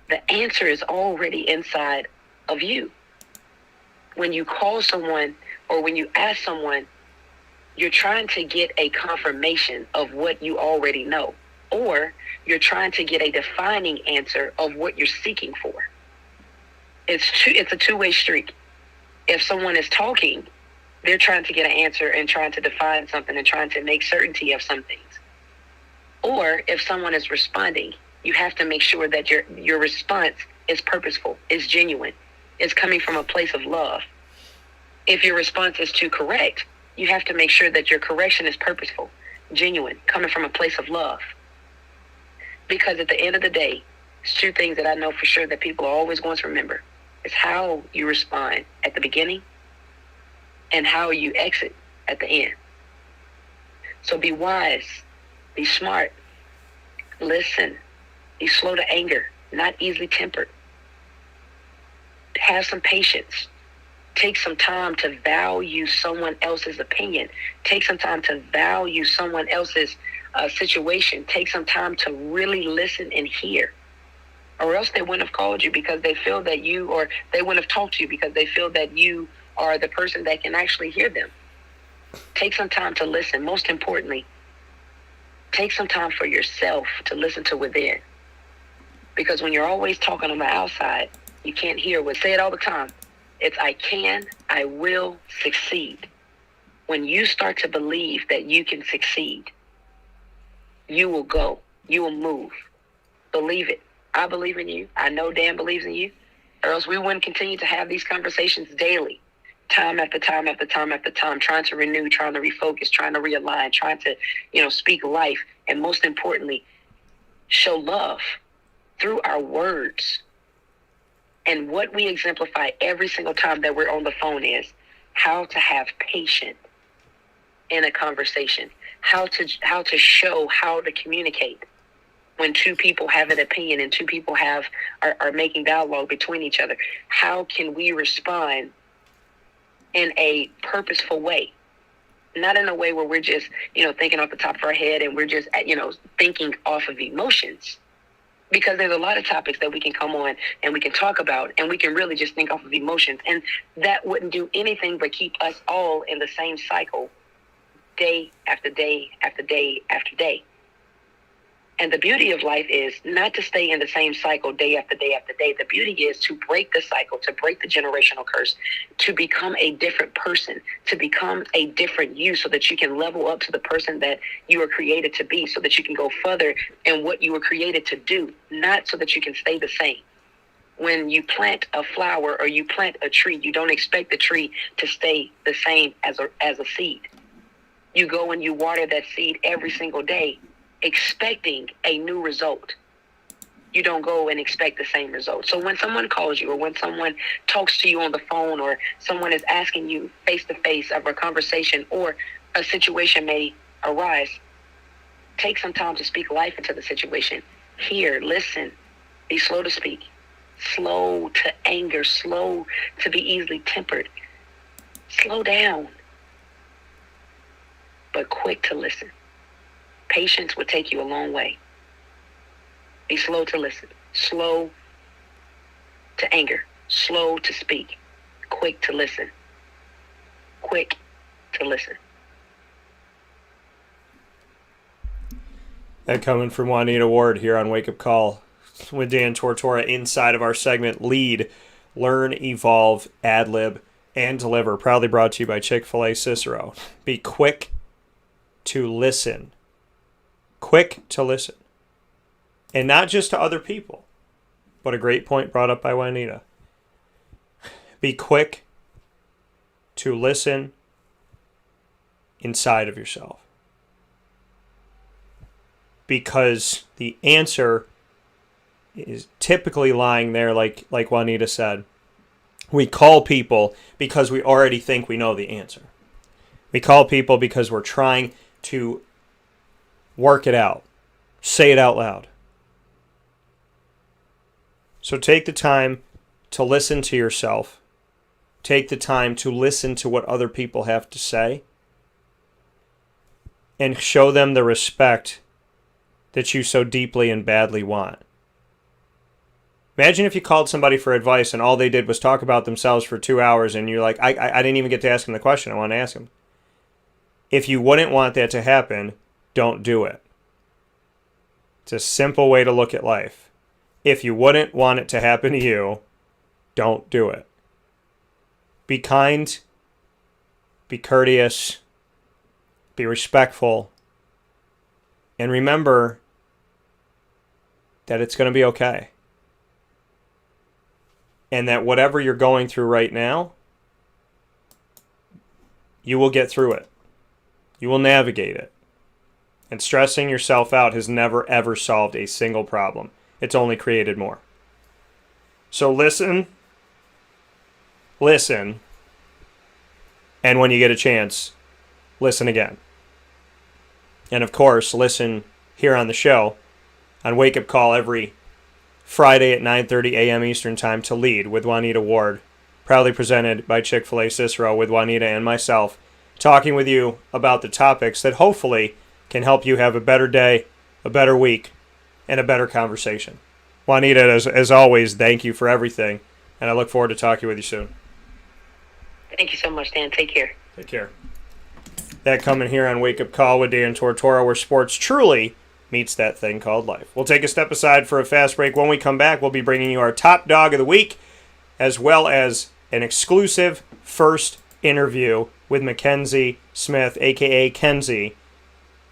the answer is already inside of you. When you call someone, or when you ask someone, you're trying to get a confirmation of what you already know, or you're trying to get a defining answer of what you're seeking for. It's a two-way street. If someone is talking, they're trying to get an answer and trying to define something and trying to make certainty of some things. Or if someone is responding, you have to make sure that your response is purposeful, is genuine, is coming from a place of love. If your response is to correct, you have to make sure that your correction is purposeful, genuine, coming from a place of love. Because at the end of the day, it's two things that I know for sure that people are always going to remember. It's how you respond at the beginning and how you exit at the end. So be wise, be smart, listen, be slow to anger, not easily tempered. Have some patience. Take some time to value someone else's opinion. Take some time to value someone else's situation. Take some time to really listen and hear. Or else they wouldn't have called you because they feel that you, or they wouldn't have talked to you because they feel that you are the person that can actually hear them. Take some time to listen. Most importantly, take some time for yourself to listen to within. Because when you're always talking on the outside, you can't hear what say it all the time. It's I can, I will succeed. When you start to believe that you can succeed, you will go. You will move. Believe it. I believe in you. I know Dan believes in you. Or else we wouldn't continue to have these conversations daily, time after time after time after time, trying to renew, trying to refocus, trying to realign, trying to, speak life. And most importantly, show love through our words. And what we exemplify every single time that we're on the phone is how to have patience in a conversation, how to show how to communicate when two people have an opinion and two people are making dialogue between each other. How can we respond in a purposeful way? Not in a way where we're just, thinking off the top of our head and we're just, thinking off of emotions. Because there's a lot of topics that we can come on and we can talk about and we can really just think off of emotions. And that wouldn't do anything but keep us all in the same cycle day after day after day after day. And the beauty of life is not to stay in the same cycle day after day after day. The beauty is to break the cycle, to break the generational curse, to become a different person, to become a different you so that you can level up to the person that you were created to be, so that you can go further in what you were created to do, not so that you can stay the same. When you plant a flower or you plant a tree, you don't expect the tree to stay the same as a seed. You go and you water that seed every single day, expecting a new result. You don't go and expect the same result. So when someone calls you or when someone talks to you on the phone or someone is asking you face to face of a conversation or a situation may arise, take some time to speak life into the situation. Hear, listen, be slow to speak, slow to anger, slow to be easily tempered. Slow down, but quick to listen. Patience will take you a long way. Be slow to listen, slow to anger, slow to speak, quick to listen, quick to listen. That coming from Juanita Ward here on Wake Up Call with Dan Tortora inside of our segment Lead, Learn, Evolve, Ad-Lib, and Deliver. Proudly brought to you by Chick-fil-A Cicero. Be quick to listen. Quick to listen. And not just to other people, but a great point brought up by Juanita. Be quick to listen inside of yourself. Because the answer is typically lying there, like Juanita said. We call people because we already think we know the answer. We call people because we're trying to work it out. Say it out loud. So take the time to listen to yourself. Take the time to listen to what other people have to say. And show them the respect that you so deeply and badly want. Imagine if you called somebody for advice and all they did was talk about themselves for 2 hours and you're like, I didn't even get to ask them the question I want to ask them. If you wouldn't want that to happen, don't do it. It's a simple way to look at life. If you wouldn't want it to happen to you, don't do it. Be kind, be courteous, be respectful, and remember that it's going to be okay. And that whatever you're going through right now, you will get through it. You will navigate it. And stressing yourself out has never, ever solved a single problem. It's only created more. So listen, and when you get a chance, listen again. And of course, listen here on the show on Wake Up Call every Friday at 9:30 a.m. Eastern Time to Lead with Juanita Ward, proudly presented by Chick-fil-A Cicero with Juanita and myself, talking with you about the topics that hopefully can help you have a better day, a better week, and a better conversation. Juanita, as always, thank you for everything, and I look forward to talking with you soon. Thank you so much, Dan. Take care. Take care. That coming here on Wake Up Call with Dan Tortora, where sports truly meets that thing called life. We'll take a step aside for a fast break. When we come back, we'll be bringing you our top dog of the week, as well as an exclusive first interview with MacKenzie Smith, a.k.a. Kenzie,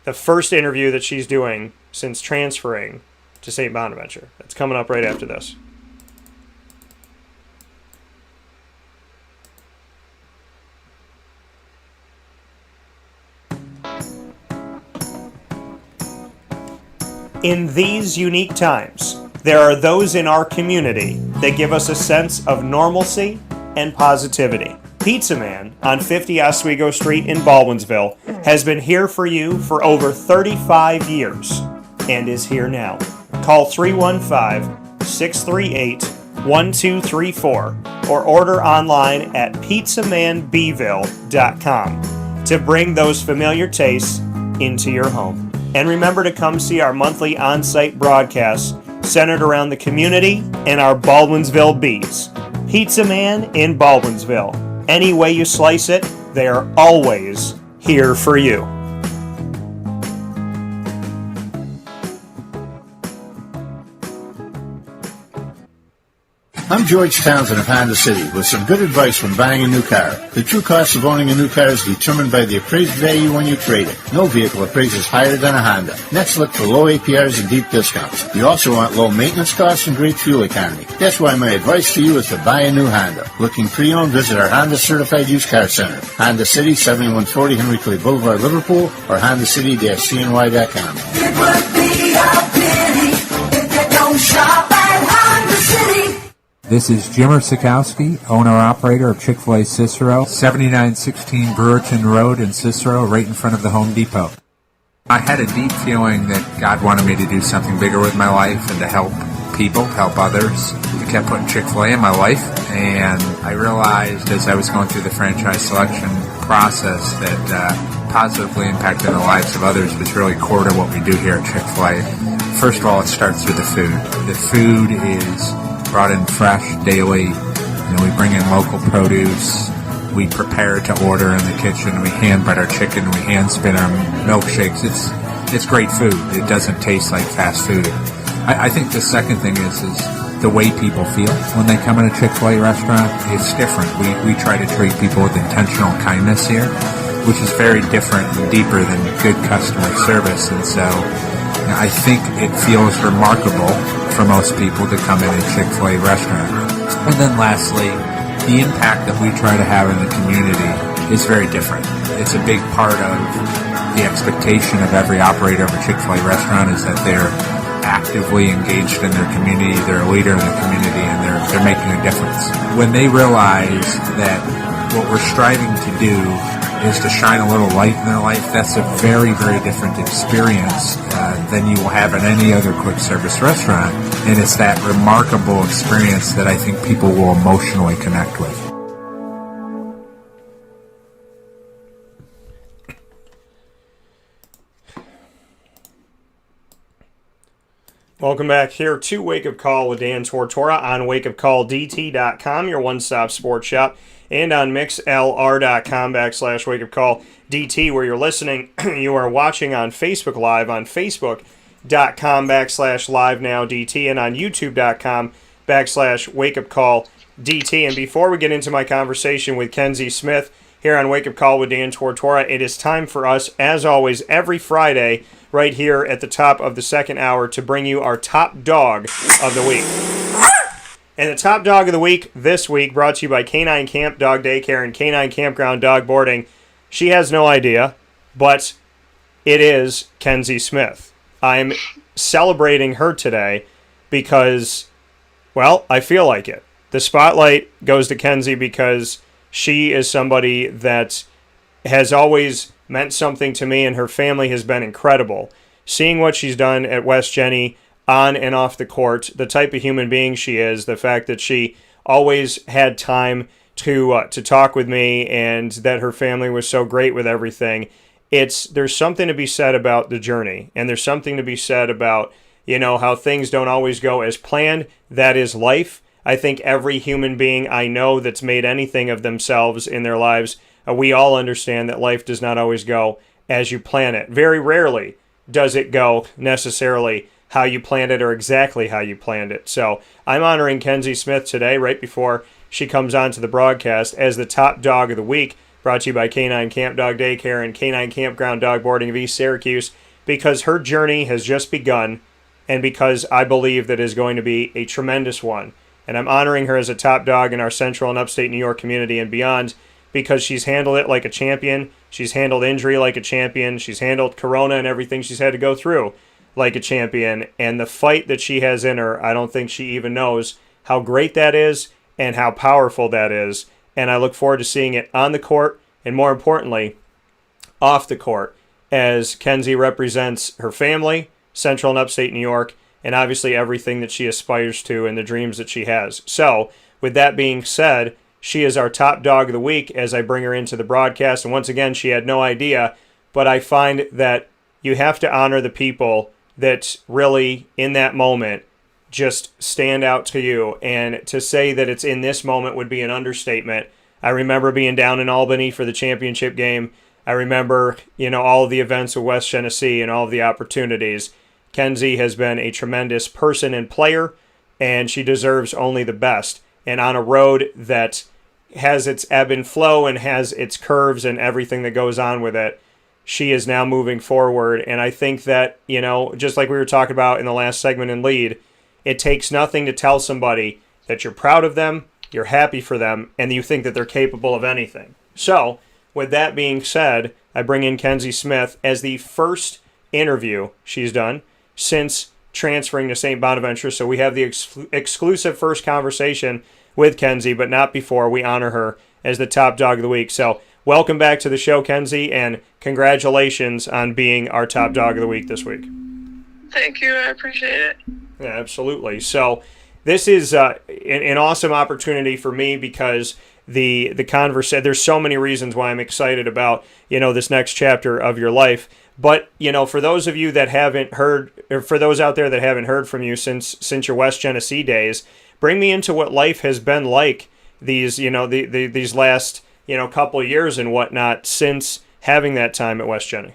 the first interview that she's doing since transferring to St. Bonaventure. That's coming up right after this. In these unique times, there are those in our community that give us a sense of normalcy and positivity. Pizza Man on 50 Oswego Street in Baldwinsville has been here for you for over 35 years and is here now. Call 315-638-1234 or order online at pizzamanbville.com to bring those familiar tastes into your home. And remember to come see our monthly on-site broadcasts centered around the community and our Baldwinsville Bees. Pizza Man in Baldwinsville. Any way you slice it, they are always here for you. I'm George Townsend of Honda City with some good advice when buying a new car. The true cost of owning a new car is determined by the appraised value when you trade it. No vehicle appraises higher than a Honda. Next, look for low APRs and deep discounts. You also want low maintenance costs and great fuel economy. That's why my advice to you is to buy a new Honda. Looking pre-owned, visit our Honda Certified Used Car Center. Honda City, 7140 Henry Clay Boulevard, Liverpool, or HondaCity-CNY.com. It would be a pity if you don't shop at Honda City. This is Jimmer Sikowski, owner-operator of Chick-fil-A Cicero, 7916 Brewerton Road in Cicero, right in front of the Home Depot. I had a deep feeling that God wanted me to do something bigger with my life and to help people, help others. I kept putting Chick-fil-A in my life, and I realized as I was going through the franchise selection process that positively impacting the lives of others was really core to what we do here at Chick-fil-A. First of all, it starts with the food. The food is brought in fresh daily. We bring in local produce. We prepare to order in the kitchen. We hand bread our chicken. We hand spin our milkshakes. It's great food. It doesn't taste like fast food. I think the second thing is the way people feel when they come in a Chick-fil-A restaurant. It's different. We try to treat people with intentional kindness here, which is very different and deeper than good customer service. And so I think it feels remarkable for most people to come in a Chick-fil-A restaurant. And then lastly, the impact that we try to have in the community is very different. It's a big part of the expectation of every operator of a Chick-fil-A restaurant is that they're actively engaged in their community, they're a leader in the community, and they're making a difference. When they realize that what we're striving to do is to shine a little light in their life, that's a very, very different experience than you will have at any other quick service restaurant. And it's that remarkable experience that I think people will emotionally connect with. Welcome back here to Wake Up Call with Dan Tortora on wakeupcalldt.com, your one-stop sports shop, and on mixlr.com/wakeupcalldt, where you're listening. You are watching on Facebook Live on facebook.com/livenowdt, and on youtube.com/wakeupcalldt. And before we get into my conversation with Kenzie Smith here on Wake Up Call with Dan Tortora, it is time for us, as always, every Friday, right here at the top of the second hour, to bring you our top dog of the week. And the top dog of the week this week, brought to you by Canine Kamp Dog Daycare and Canine Kampground Dog Boarding. She has no idea, but it is Kenzie Smith. I'm celebrating her today because, well, I feel like it. The spotlight goes to Kenzie because she is somebody that has always meant something to me, and her family has been incredible. Seeing what she's done at West Jenny on and off the court, the type of human being she is, the fact that she always had time to talk with me, and that her family was so great with everything. There's something to be said about the journey, and there's something to be said about, how things don't always go as planned. That is life. I think every human being I know that's made anything of themselves in their lives, we all understand that life does not always go as you plan it. Very rarely does it go necessarily how you planned it or exactly how you planned it. So I'm honoring Kenzie Smith today, right before she comes on to the broadcast, as the top dog of the week, brought to you by K9 Camp Dog Daycare and K9 Kampground Dog Boarding of East Syracuse, because her journey has just begun and because I believe that is going to be a tremendous one. And I'm honoring her as a top dog in our central and upstate New York community and beyond, because she's handled it like a champion. She's handled injury like a champion. She's handled corona and everything she's had to go through like a champion. And the fight that she has in her, I don't think she even knows how great that is and how powerful that is. And I look forward to seeing it on the court and, more importantly, off the court, as Kenzie represents her family, central and upstate New York, and obviously everything that she aspires to and the dreams that she has. So, with that being said, she is our top dog of the week as I bring her into the broadcast. And once again, she had no idea, but I find that you have to honor the people that really, in that moment, just stand out to you. And to say that it's in this moment would be an understatement. I remember being down in Albany for the championship game. I remember, all of the events with West Genesee and all of the opportunities. Kenzie has been a tremendous person and player, and she deserves only the best. And on a road that has its ebb and flow and has its curves and everything that goes on with it, she is now moving forward. And I think that, just like we were talking about in the last segment in lead, it takes nothing to tell somebody that you're proud of them, you're happy for them, and you think that they're capable of anything. So, with that being said, I bring in Kenzie Smith as the first interview she's done since transferring to St. Bonaventure. So we have the exclusive first conversation with Kenzie, but not before we honor her as the top dog of the week. So welcome back to the show, Kenzie, and congratulations on being our top dog of the week this week. Thank you. I appreciate it. Yeah, absolutely. So this is an awesome opportunity for me because the conversation, there's so many reasons why I'm excited about, this next chapter of your life. But, for those of you that haven't heard, or for those out there that haven't heard from you since your West Genesee days, bring me into what life has been like these, these last, couple of years and whatnot since having that time at West Genesee.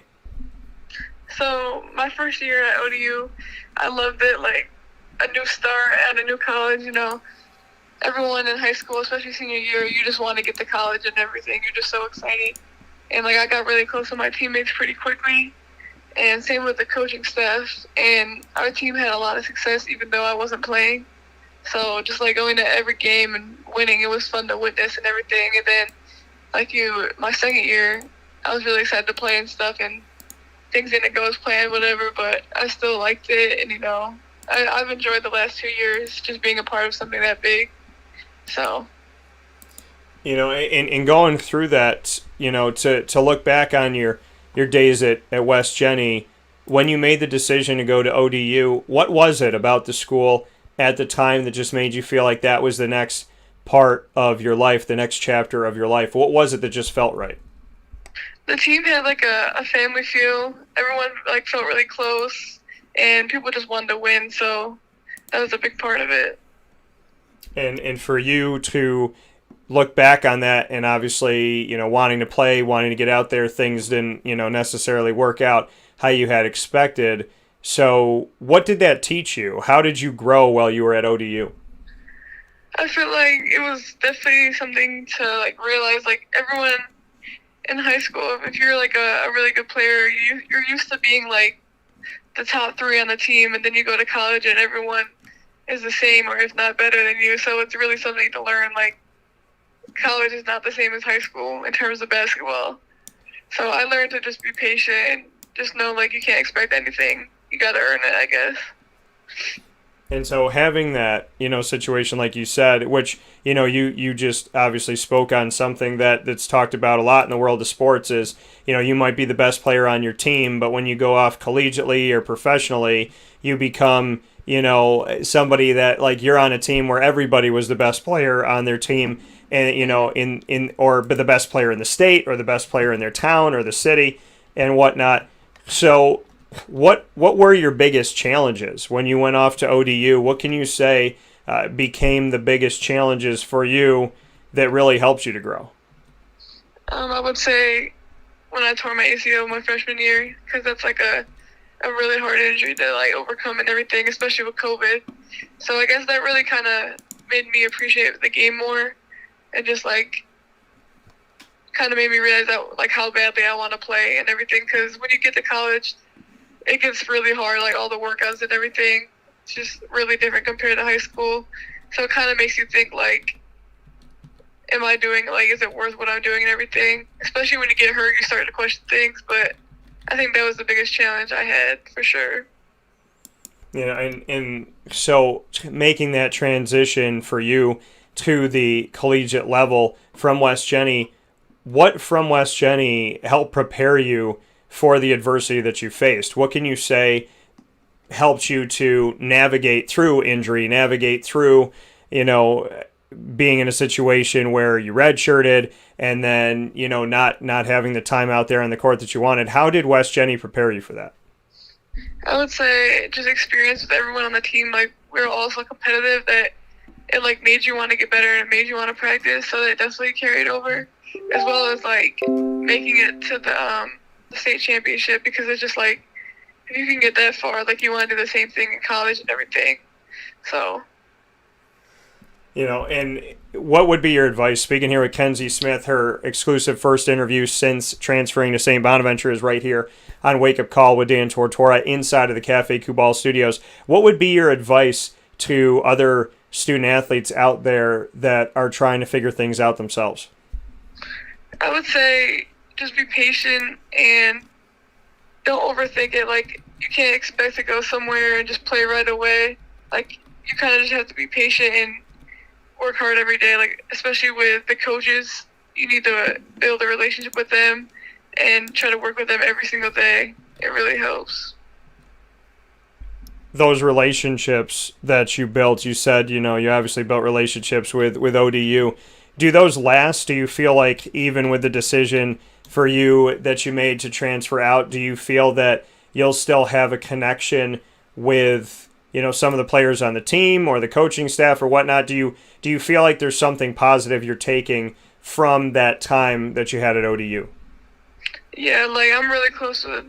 So my first year at ODU, I loved it, like a new start at a new college, Everyone in high school, especially senior year, you just want to get to college and everything. You're just so excited. And, I got really close with my teammates pretty quickly. And same with the coaching staff. And our team had a lot of success even though I wasn't playing. So just, going to every game and winning, it was fun to witness and everything. And then, my second year, I was really excited to play and stuff. And things didn't go as planned, whatever. But I still liked it. And, I've enjoyed the last 2 years just being a part of something that big. So, in going through that, to look back on your days at West Genny, when you made the decision to go to ODU, what was it about the school at the time that just made you feel like that was the next part of your life, the next chapter of your life? What was it that just felt right? The team had a family feel. Everyone felt really close, and people just wanted to win. So that was a big part of it. And for you to look back on that and obviously, wanting to play, wanting to get out there, things didn't, necessarily work out how you had expected. So what did that teach you? How did you grow while you were at ODU? I feel like it was definitely something to realize everyone in high school, if you're a really good player, you're used to being the top 3 on the team, and then you go to college and everyone is the same or if not better than you. So it's really something to learn. College is not the same as high school in terms of basketball. So I learned to just be patient and just know you can't expect anything. You got to earn it, I guess. And so having that, situation like you said, which, you just obviously spoke on something that's talked about a lot in the world of sports is, you might be the best player on your team, but when you go off collegiately or professionally, you become, somebody that you're on a team where everybody was the best player on their team and, but the best player in the state or the best player in their town or the city and whatnot. So what were your biggest challenges when you went off to ODU? What can you say became the biggest challenges for you that really helped you to grow? I would say when I tore my ACL my freshman year, because that's a a really hard injury to like overcome and everything, especially with COVID. So I guess that really kind of made me appreciate the game more, and just like kind of made me realize that like how badly I want to play and everything. Because when you get to college, it gets really hard, like all the workouts and everything. It's just really different compared to high school. So it kind of makes you think like, am I doing, like, is it worth what I'm doing and everything? Especially when you get hurt, you start to question things. But I think that was the biggest challenge I had, for sure. You know, and so making that transition for you to the collegiate level from West Jenny, what from West Jenny helped prepare you for the adversity that you faced? What can you say helped you to navigate through injury, navigate through, you know, being in a situation where you redshirted and then, you know, not having the time out there on the court that you wanted? How did West Jenny prepare you for that? I would say just experience with everyone on the team. Like, we were all so competitive that it like made you want to get better and it made you want to practice. So that definitely carried over, as well as like making it to the state championship, because it's just like, if you can get that far, like, you want to do the same thing in college and everything. So, you know, and what would be your advice? Speaking here with Kenzie Smith, her exclusive first interview since transferring to St. Bonaventure is right here on Wake Up Call with Dan Tortora inside of the Cafe Kubal studios. What would be your advice to other student athletes out there that are trying to figure things out themselves? I would say just be patient and don't overthink it. Like, you can't expect to go somewhere and just play right away. Like, you kind of just have to be patient and work hard every day. Like, especially with the coaches, you need to build a relationship with them and try to work with them every single day. It really helps. Those relationships that you built, you said, you know, you obviously built relationships with ODU. Do those last? Do you feel like even with the decision for you that you made to transfer out, do you feel that you'll still have a connection with, you know, some of the players on the team or the coaching staff or whatnot? Do you feel like there's something positive you're taking from that time that you had at ODU? Yeah, like, I'm really close with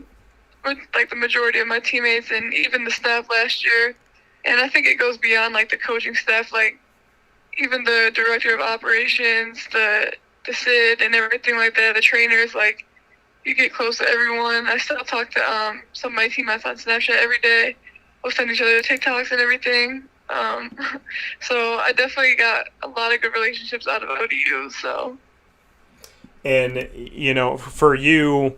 like the majority of my teammates and even the staff last year. And I think it goes beyond like the coaching staff, like even the director of operations, the SID and everything like that, the trainers. Like, you get close to everyone. I still talk to some of my teammates on Snapchat every day. We'll send each other TikToks and everything. So I definitely got a lot of good relationships out of ODU. So, and you know, for you,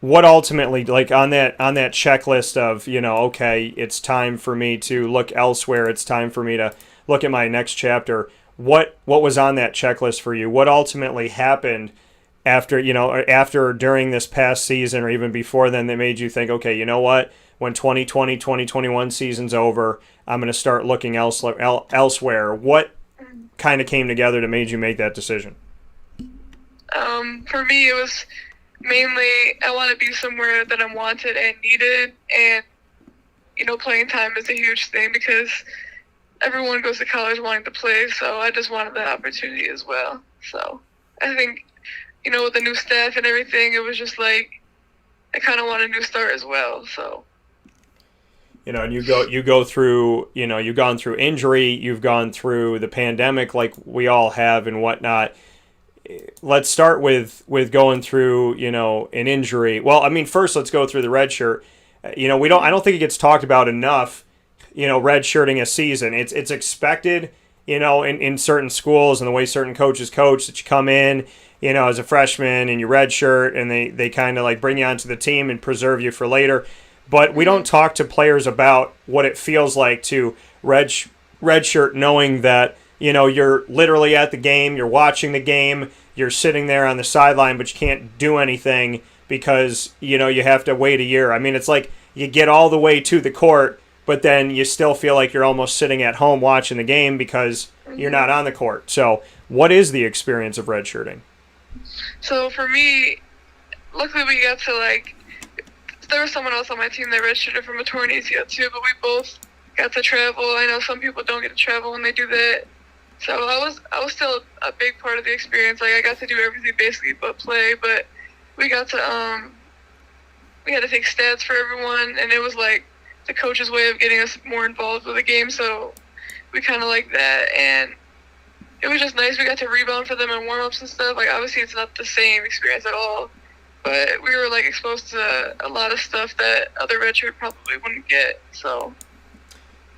what ultimately, like, on that checklist of, you know, okay, it's time for me to look elsewhere, it's time for me to look at my next chapter, what was on that checklist for you? What ultimately happened after, you know, after during this past season or even before then that made you think, okay, you know what, when 2020, 2021 season's over, I'm going to start looking elsewhere? What kind of came together to made you make that decision? For me, it was mainly I want to be somewhere that I'm wanted and needed, and, you know, playing time is a huge thing because everyone goes to college wanting to play, so I just wanted that opportunity as well. So I think, you know, with the new staff and everything, it was just like I kind of want a new start as well. So, you know, and you go through, you know, you've gone through injury, you've gone through the pandemic like we all have and whatnot. Let's start with going through, you know, an injury. Well, I mean, first let's go through the red shirt. You know, I don't think it gets talked about enough, you know, red shirting a season. It's expected, you know, in certain schools and the way certain coaches coach, that you come in, you know, as a freshman and you red shirt and they kind of like bring you onto the team and preserve you for later. But we don't talk to players about what it feels like to red shirt, knowing that, you know, you're literally at the game, you're watching the game, you're sitting there on the sideline, but you can't do anything because, you know, you have to wait a year. I mean, it's like you get all the way to the court, but then you still feel like you're almost sitting at home watching the game because you're not on the court. So what is the experience of redshirting? So for me, luckily we got to, like, there was someone else on my team that redshirted from a torn ACL too, but we both got to travel. I know some people don't get to travel when they do that. So I was still a big part of the experience. Like, I got to do everything basically but play, but we got to we had to take stats for everyone, and it was like the coach's way of getting us more involved with the game, so we kind of liked that, and it was just nice. We got to rebound for them in warm-ups and stuff. Like, obviously it's not the same experience at all, but we were like exposed to a lot of stuff that other redshirt probably wouldn't get, so.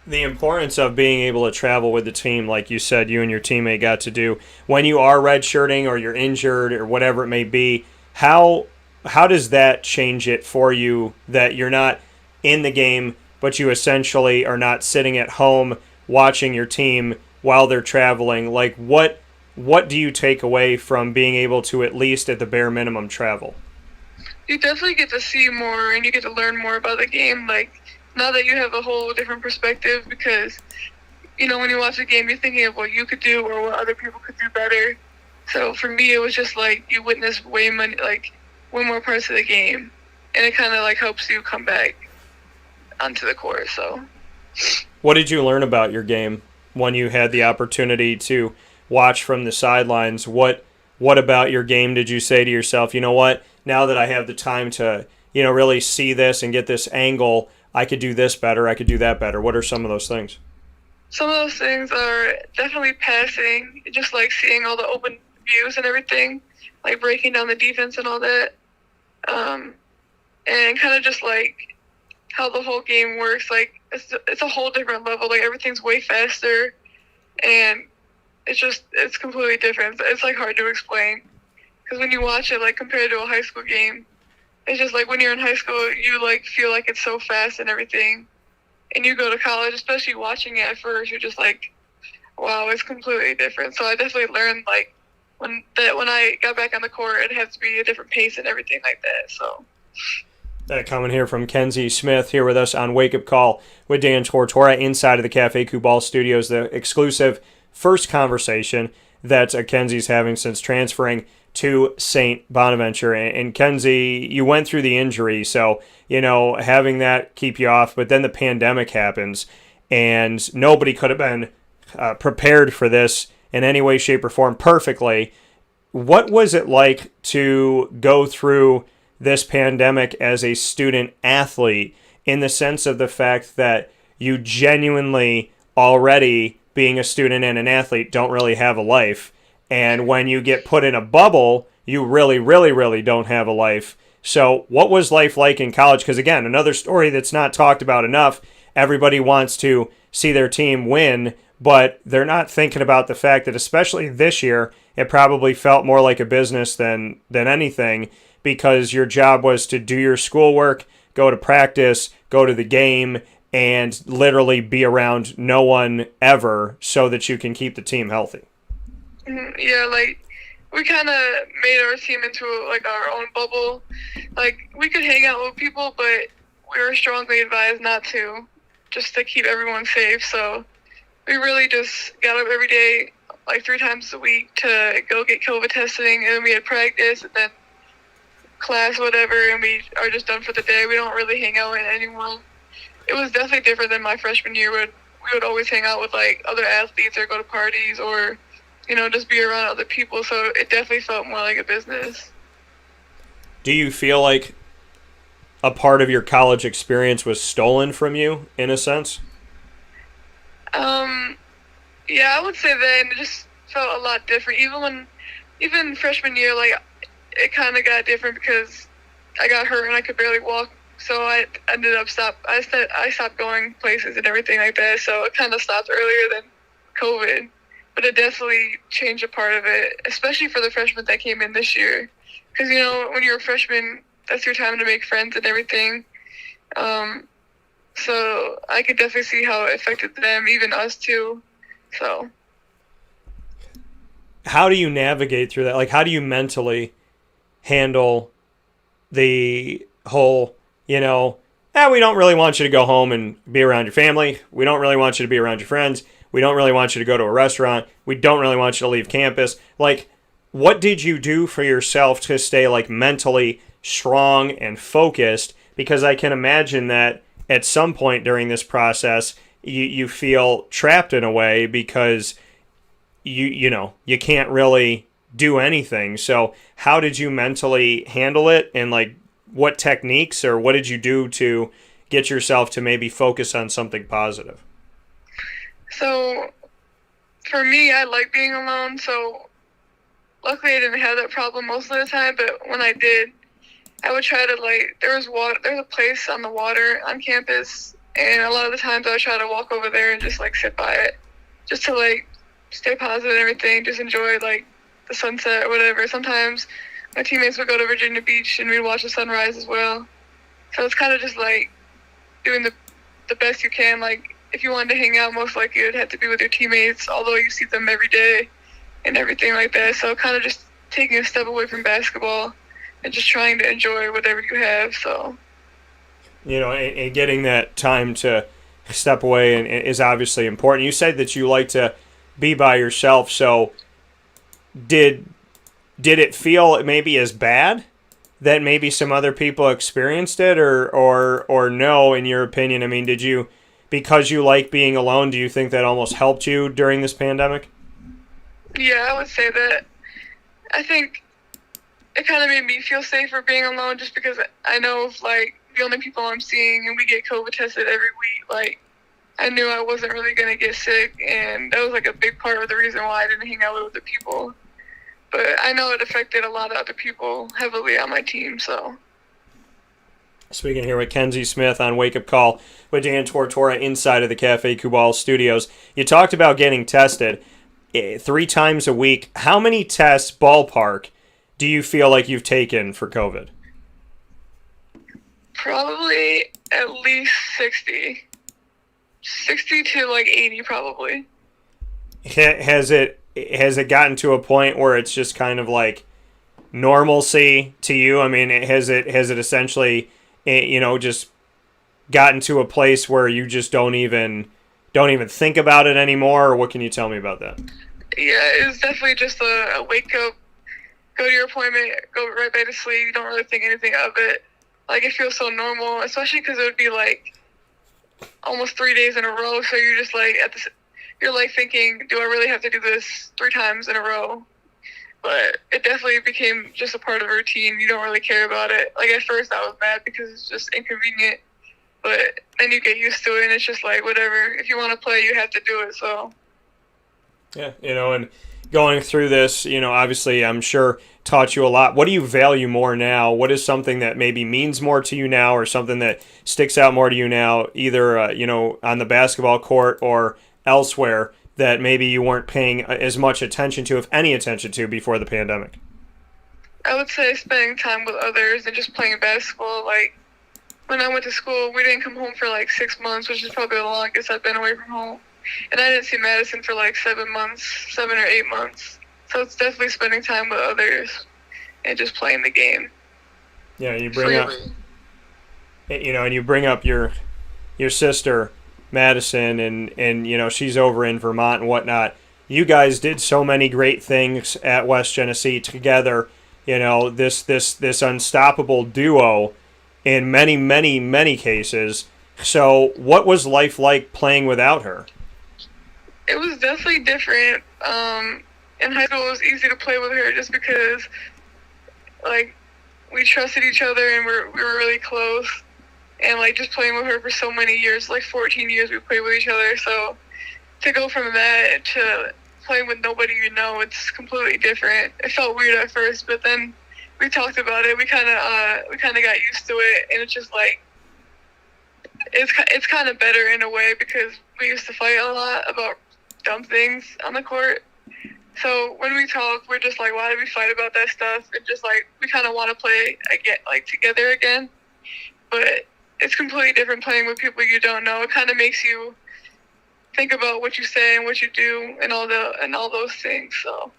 The importance of being able to travel with the team, like you said, you and your teammate got to do when you are redshirting or you're injured or whatever it may be. How does that change it for you that you're not in the game, but you essentially are not sitting at home watching your team while they're traveling? Like, what do you take away from being able to at least at the bare minimum travel? You definitely get to see more and you get to learn more about the game. Like, now that you have a whole different perspective, because, you know, when you watch a game, you're thinking of what you could do or what other people could do better. So for me, it was just like you witness way more parts of the game, and it kind of like helps you come back onto the court. So, what did you learn about your game when you had the opportunity to watch from the sidelines? What about your game did you say to yourself, you know what, now that I have the time to, you know, really see this and get this angle, I could do this better, I could do that better? What are some of those things? Some of those things are definitely passing, just like seeing all the open views and everything, like breaking down the defense and all that. And kind of just like how the whole game works. Like, it's a whole different level. Like, everything's way faster, and it's completely different. It's like hard to explain, because when you watch it, like compared to a high school game, it's just like when you're in high school, you like feel like it's so fast and everything, and you go to college, especially watching it at first, you're just like, wow, it's completely different. So I definitely learned like when I got back on the court, it has to be a different pace and everything like that. So. That coming here from MacKenzie Smith here with us on Wake Up Call with Dan Tortora inside of the Cafe Kubal Studios, the exclusive first conversation that Kenzie's having since transferring to St. Bonaventure. And Kenzie, you went through the injury, so, you know, having that keep you off, but then the pandemic happens, and nobody could have been prepared for this in any way, shape, or form perfectly. What was it like to go through this pandemic as a student athlete, in the sense of the fact that you genuinely already, being a student and an athlete, don't really have a life, and when you get put in a bubble, you really, really, really don't have a life? So what was life like in college? Because again, another story that's not talked about enough. Everybody wants to see their team win, but they're not thinking about the fact that, especially this year, it probably felt more like a business than anything, because your job was to do your schoolwork, go to practice, go to the game, and literally be around no one ever so that you can keep the team healthy. Yeah, like, we kind of made our team into like our own bubble. Like, we could hang out with people, but we were strongly advised not to, just to keep everyone safe. So we really just got up every day, like 3 times a week, to go get COVID testing, and then we had practice, and then class, whatever, and we are just done for the day. We don't really hang out with anyone. It was definitely different than my freshman year. We would always hang out with like other athletes or go to parties or, you know, just be around other people. So it definitely felt more like a business. Do you feel like a part of your college experience was stolen from you, in a sense? Yeah, I would say that, and it just felt a lot different. Even freshman year, like, it kind of got different because I got hurt and I could barely walk, so I ended up I stopped going places and everything like that, so it kind of stopped earlier than COVID, but it definitely changed a part of it, especially for the freshmen that came in this year, because, you know, when you're a freshman, that's your time to make friends and everything, so I could definitely see how it affected them, even us too, so. How do you navigate through that? Like, how do you mentally handle the whole, you know, we don't really want you to go home and be around your family. We don't really want you to be around your friends. We don't really want you to go to a restaurant. We don't really want you to leave campus. Like, what did you do for yourself to stay, like, mentally strong and focused? Because I can imagine that at some point during this process, you feel trapped in a way because you can't really do anything. So how did you mentally handle it and, like, what techniques or what did you do to get yourself to maybe focus on something positive? So for me, I like being alone, so luckily I didn't have that problem most of the time, but when I did, I would try to, like, there's a place on the water on campus, and a lot of the times I would try to walk over there and just, like, sit by it, just to, like, stay positive and everything, just enjoy, like, the sunset or whatever. Sometimes my teammates would go to Virginia Beach and we'd watch the sunrise as well. So it's kind of just, like, doing the best you can. Like, if you wanted to hang out, most likely it would have to be with your teammates, although you see them every day and everything like that. So kind of just taking a step away from basketball and just trying to enjoy whatever you have. So, and getting that time to step away and is obviously important. You said that you like to be by yourself. So did it feel maybe as bad that maybe some other people experienced it or no, in your opinion? I mean, did you, because you like being alone, do you think that almost helped you during this pandemic? Yeah, I would say that. I think it kind of made me feel safer being alone just because I know, like, the only people I'm seeing and we get COVID tested every week, like, I knew I wasn't really going to get sick, and that was, like, a big part of the reason why I didn't hang out with other people. But I know it affected a lot of other people heavily on my team, so. Speaking here with MacKenzie Smith on Wake Up Call with Dan Tortora inside of the Cafe Kubal studios. You talked about getting tested 3 times a week. How many tests, ballpark, do you feel like you've taken for COVID? Probably at least 60. 60 to, like, 80 probably. Has it gotten to a point where it's just kind of like normalcy to you? I mean, has it essentially, just gotten to a place where you just don't even think about it anymore? Or what can you tell me about that? Yeah, it was definitely just a wake up, go to your appointment, go right back to sleep. You don't really think anything of it. Like, it feels so normal, especially because it would be like almost 3 days in a row. So you're just like you're like thinking, do I really have to do this 3 times in a row? But it definitely became just a part of the routine. You don't really care about it. Like, at first I was mad because it's just inconvenient, but then you get used to it and it's just like, whatever. If you want to play, you have to do it. So yeah, and going through this, obviously I'm sure taught you a lot. What do you value more now? What is something that maybe means more to you now, or something that sticks out more to you now, either on the basketball court or elsewhere, that maybe you weren't paying as much attention to, if any attention to, before the pandemic? I would say spending time with others and just playing basketball. Like, when I went to school, we didn't come home for like 6 months, which is probably the longest I've been away from home. And I didn't see Madison for like 7 or 8 months. So it's definitely spending time with others and just playing the game. Yeah, you bring up, and you bring up your sister Madison, and she's over in Vermont and whatnot. You guys did so many great things at West Genesee together. This unstoppable duo in many, many, many cases. So what was life like playing without her? It was definitely different. In high school, it was easy to play with her just because, like, we trusted each other and we were really close. And, like, just playing with her for so many years, like 14 years we played with each other. So to go from that to playing with nobody it's completely different. It felt weird at first, but then we talked about it. We kind of got used to it, and it's just like it's kind of better in a way because we used to fight a lot about dumb things on the court. So when we talk, we're just like, why did we fight about that stuff? And just like we kind of want to play again, like together again. But it's completely different playing with people you don't know. It kind of makes you think about what you say and what you do and all those things. So,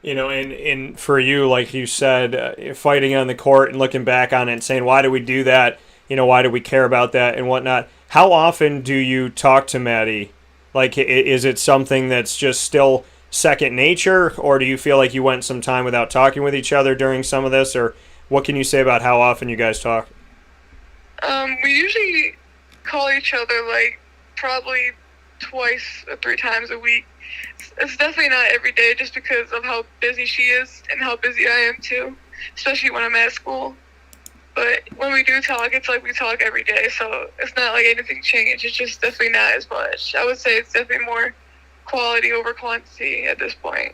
and for you, like you said, fighting on the court and looking back on it and saying, why do we do that? Why do we care about that and whatnot? How often do you talk to Maddie? Like, is it something that's just still second nature, or do you feel like you went some time without talking with each other during some of this, or what can you say about how often you guys talk? We usually call each other like probably 2 or 3 times a week. It's definitely not every day just because of how busy she is and how busy I am too, especially when I'm at school. But when we do talk, it's like we talk every day, so it's not like anything changed. It's just definitely not as much. I would say it's definitely more quality over quantity at this point.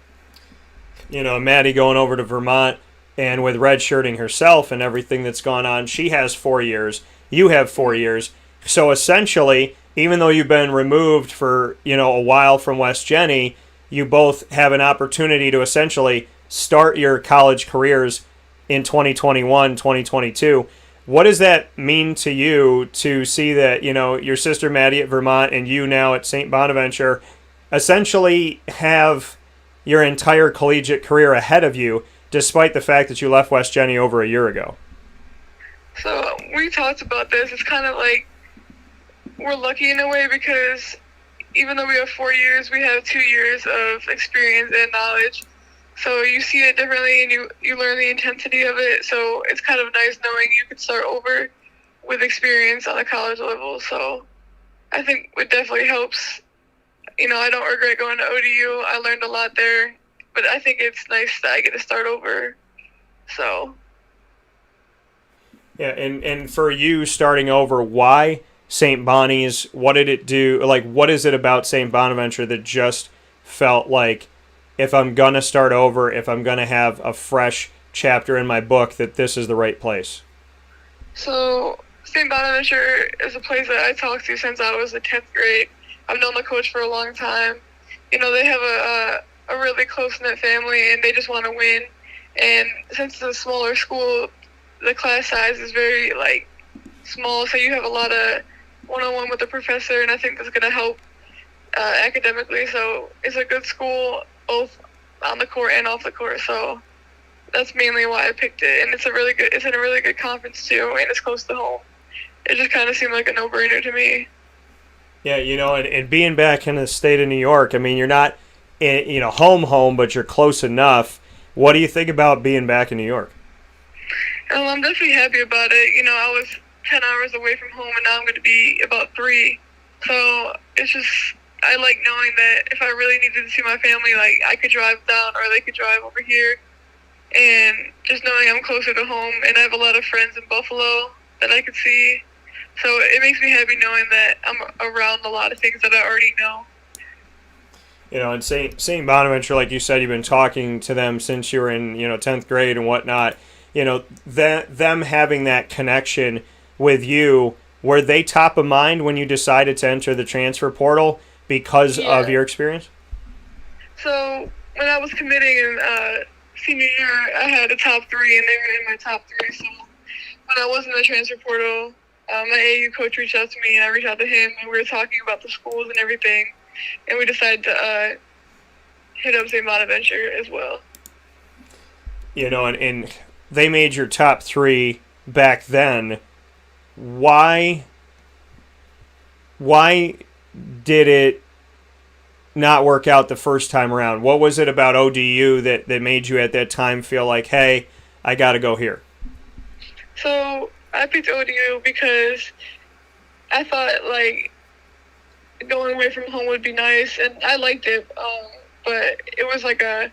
You know, Maddie going over to Vermont and with redshirting herself and everything that's gone on, she has 4 years. You have 4 years. So essentially, even though you've been removed for, a while from West Jenny, you both have an opportunity to essentially start your college careers in 2021, 2022. What does that mean to you to see that, your sister Maddie at Vermont and you now at St. Bonaventure essentially have your entire collegiate career ahead of you, despite the fact that you left West Jenny over a year ago? So we talked about this. It's kind of like we're lucky in a way because even though we have 4 years, we have 2 years of experience and knowledge. So you see it differently and you learn the intensity of it. So it's kind of nice knowing you can start over with experience on a college level. So I think it definitely helps. I don't regret going to ODU. I learned a lot there. But I think it's nice that I get to start over. So. Yeah, and for you starting over, why St. Bonnie's? What did it do? Like, what is it about St. Bonaventure that just felt like, if I'm going to start over, if I'm going to have a fresh chapter in my book, that this is the right place? So St. Bonaventure is a place that I talked to since I was in 10th grade. I've known the coach for a long time. They have a really close-knit family, and they just want to win. And since it's a smaller school, the class size is very, small, so you have a lot of one-on-one with the professor, and I think that's going to help academically. So it's a good school, both on the court and off the court. So that's mainly why I picked it. And it's in a really good conference, too, and it's close to home. It just kind of seemed like a no-brainer to me. Yeah, and being back in the state of New York, I mean, you're not, home, but you're close enough. What do you think about being back in New York? I'm definitely happy about it. I was 10 hours away from home, and now I'm going to be about 3. So it's just, I like knowing that if I really needed to see my family, I could drive down or they could drive over here. And just knowing I'm closer to home, and I have a lot of friends in Buffalo that I could see. So it makes me happy knowing that I'm around a lot of things that I already know. And St. Bonaventure, like you said, you've been talking to them since you were in, 10th grade and whatnot. Them having that connection with you, were they top of mind when you decided to enter the transfer portal because of your experience? So when I was committing in senior year, I had a top 3, and they were in my top 3. So when I was in the transfer portal, my AU coach reached out to me, and I reached out to him, and we were talking about the schools and everything, and we decided to hit up St. Bonaventure as well. And they made your top 3 back then. Why did it not work out the first time around? What was it about ODU that made you at that time feel like, hey, I got to go here? So I picked ODU because I thought, going away from home would be nice, and I liked it, but it was a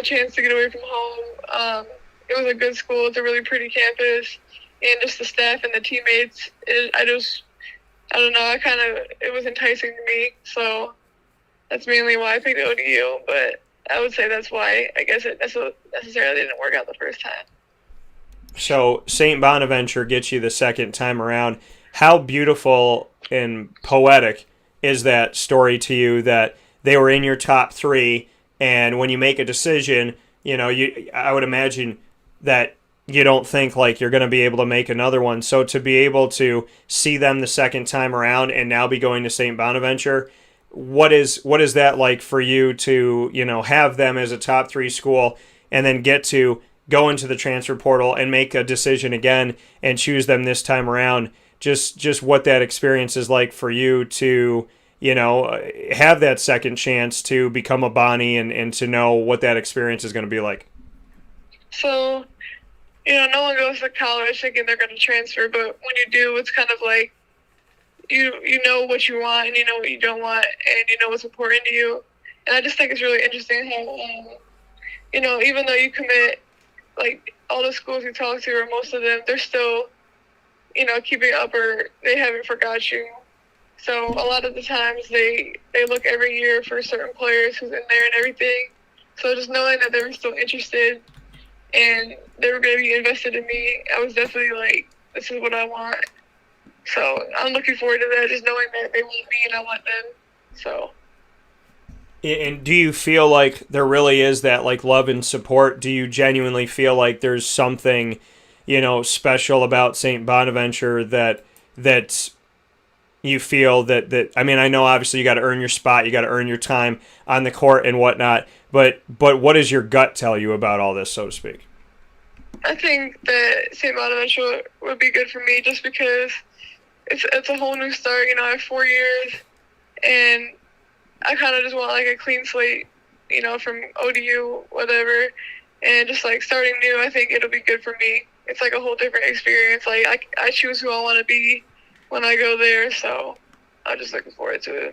chance to get away from home. It was a good school. It's a really pretty campus, and just the staff and the teammates, I don't know, it was enticing to me, so that's mainly why I picked ODU, but I would say that's why I guess it necessarily didn't work out the first time. So St. Bonaventure gets you the second time around. How beautiful and poetic is that story to you that they were in your top 3, and when you make a decision, I would imagine that you don't think you're going to be able to make another one. So to be able to see them the second time around and now be going to St. Bonaventure, what is that like for you to, have them as a top 3 school and then get to go into the transfer portal and make a decision again and choose them this time around? Just what that experience is like for you to, have that second chance to become a Bonnie and to know what that experience is going to be like. So, no one goes to college thinking they're going to transfer, but when you do, it's kind of like you know what you want and you know what you don't want and you know what's important to you. And I just think it's really interesting how, even though you commit all the schools we talk to, or most of them, they're still, keeping up, or they haven't forgot you. So a lot of the times they look every year for certain players who's in there and everything. So just knowing that they were still interested and they were going to be invested in me, I was definitely like, this is what I want. So I'm looking forward to that, just knowing that they want me and I want them. So. And do you feel like there really is that like love and support? Do you genuinely feel like there's something, special about St. Bonaventure that you feel that I mean, I know obviously you got to earn your spot, you got to earn your time on the court and whatnot, but what does your gut tell you about all this, so to speak? I think that St. Bonaventure would be good for me just because it's a whole new start. I have 4 years, and I kind of just want like a clean slate, from ODU, whatever, and just like starting new. I think it'll be good for me. It's like a whole different experience. Like I choose who I want to be when I go there, so I'm just looking forward to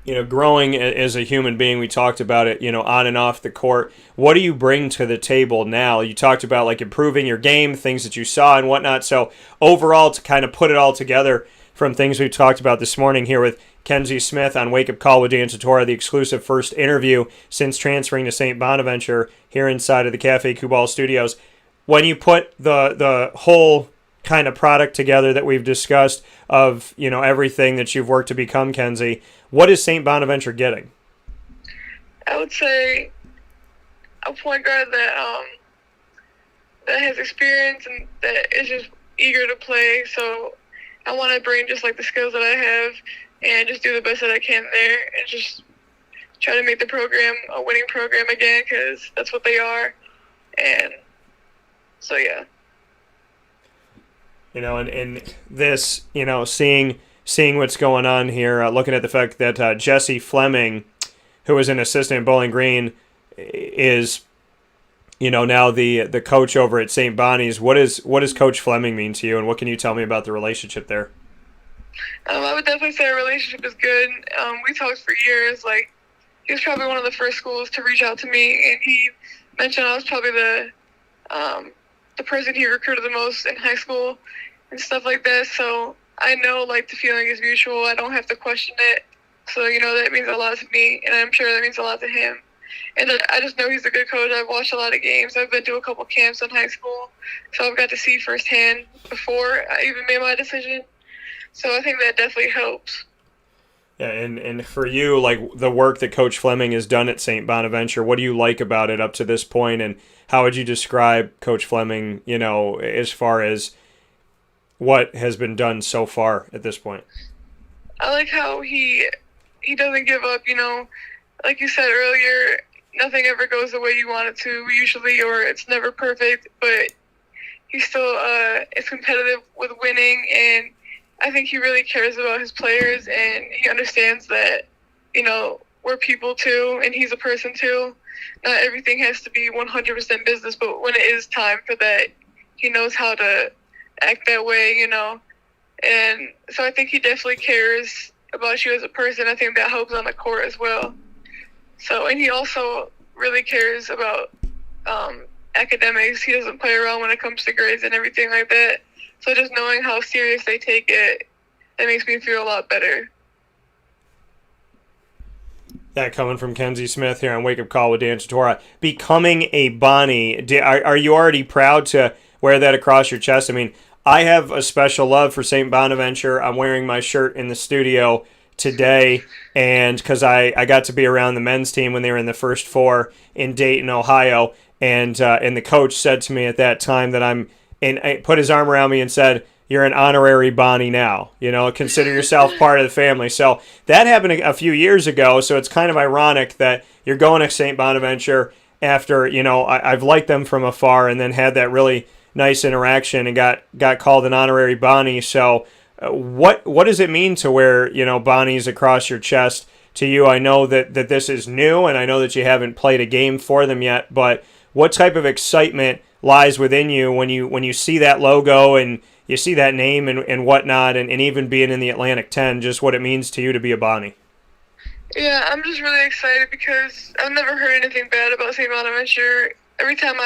it. Growing as a human being, we talked about it, on and off the court. What do you bring to the table now? You talked about like improving your game, things that you saw and whatnot. So overall, to kind of put it all together from things we talked about this morning here with MacKenzie Smith on Wake Up Call with Dan Tortora, the exclusive first interview since transferring to St. Bonaventure here inside of the Cafe Kubal studios. When you put the whole kind of product together that we've discussed of, everything that you've worked to become, Kenzie, what is St. Bonaventure getting? I would say a point guard that has experience and that is just eager to play. So I want to bring just like the skills that I have and just do the best that I can there and just try to make the program a winning program again, because that's what they are. And so, yeah. And this, seeing what's going on here, looking at the fact that Jesse Fleming, who was an assistant at Bowling Green, is, now the coach over at St. Bonnie's. What does Coach Fleming mean to you, and what can you tell me about the relationship there? I would definitely say our relationship is good. We talked for years. Like, he was probably one of the first schools to reach out to me, and he mentioned I was probably the person he recruited the most in high school and stuff like that. So I know, like, the feeling is mutual. I don't have to question it. So, that means a lot to me, and I'm sure that means a lot to him. And I just know he's a good coach. I've watched a lot of games. I've been to a couple camps in high school, so I've got to see firsthand before I even made my decision. So I think that definitely helps. Yeah, and for you, like the work that Coach Fleming has done at St. Bonaventure, what do you like about it up to this point, and how would you describe Coach Fleming, as far as what has been done so far at this point? I like how he doesn't give up, like you said earlier, nothing ever goes the way you want it to usually, or it's never perfect, but he still is competitive with winning, and I think he really cares about his players, and he understands that, we're people too, and he's a person too. Not everything has to be 100% business, but when it is time for that, he knows how to act that way, And so I think he definitely cares about you as a person. I think that helps on the court as well. So, and he also really cares about academics. He doesn't play around when it comes to grades and everything like that. So just knowing how serious they take it, that makes me feel a lot better. That coming from MacKenzie Smith here on Wake Up Call with Dan Tortora. Becoming a Bonnie, are you already proud to wear that across your chest? I mean, I have a special love for St. Bonaventure. I'm wearing my shirt in the studio today, and because I got to be around the men's team when they were in the first four in Dayton, Ohio, and the coach said to me at that time that put his arm around me and said, "You're an honorary Bonnie now. Consider yourself part of the family." So that happened a few years ago. So it's kind of ironic that you're going to St. Bonaventure after I've liked them from afar, and then had that really nice interaction and got called an honorary Bonnie. So what does it mean to wear Bonnies across your chest to you? I know that this is new, and I know that you haven't played a game for them yet, but what type of excitement lies within you when you see that logo and you see that name and whatnot, and even being in the Atlantic 10, just what it means to you to be a Bonnie? Yeah, I'm just really excited because I've never heard anything bad about St. Bonaventure. Every time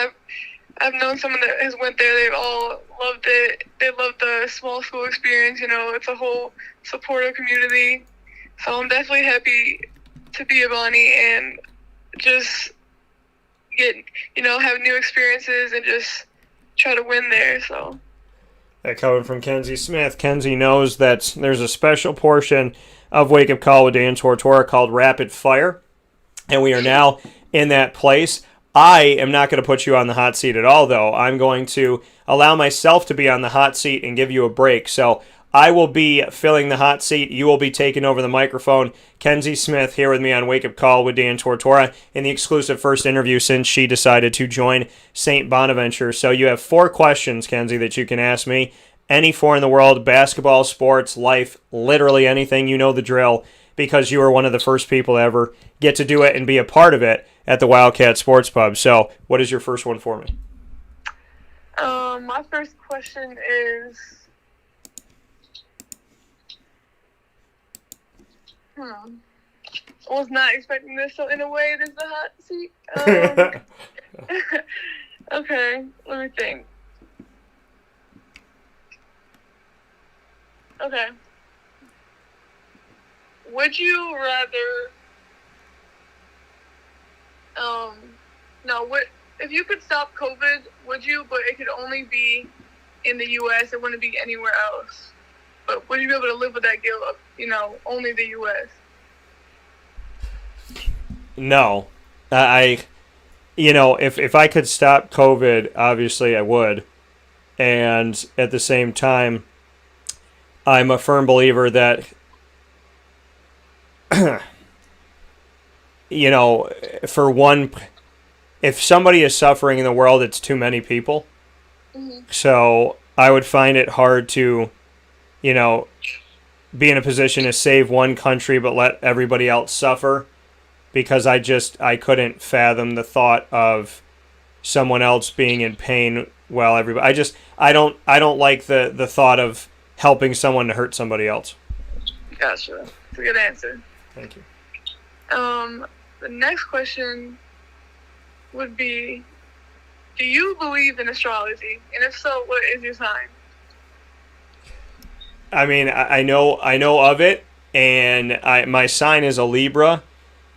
I've known someone that has went there. They've all loved it. They love the small school experience. It's a whole supportive community. So I'm definitely happy to be a Bonnie and just get, have new experiences and just try to win there. So. That coming from Kenzie Smith. Kenzie knows that there's a special portion of Wake Up Call with Dan Tortora called Rapid Fire, and we are now in that place. I am not going to put you on the hot seat at all, though. I'm going to allow myself to be on the hot seat and give you a break. So I will be filling the hot seat. You will be taking over the microphone. Kenzie Smith here with me on Wake Up Call with Dan Tortora in the exclusive first interview since she decided to join St. Bonaventure. So you have 4 questions, Kenzie, that you can ask me. Any 4 in the world, basketball, sports, life, literally anything. You know the drill because you were one of the first people to ever get to do it and be a part of it at the Wildcat Sports Pub. So what is your first one for me? My first question is... I was not expecting this, so in a way it is the hot seat. Okay, let me think. Okay. Would you rather, if you could stop COVID, would you, but it could only be in the U.S., it wouldn't be anywhere else. But would you be able to live with that guilt of, only the U.S.? No. If I could stop COVID, obviously I would. And at the same time, I'm a firm believer that, if somebody is suffering in the world, it's too many people. Mm-hmm. So I would find it hard to, be in a position to save one country but let everybody else suffer, because I couldn't fathom the thought of someone else being in pain while everybody. I don't like the thought of helping someone to hurt somebody else. Gotcha. That's a good answer. Thank you. The next question would be, do you believe in astrology? And if so, what is your sign? I mean, I know of it, and my sign is a Libra,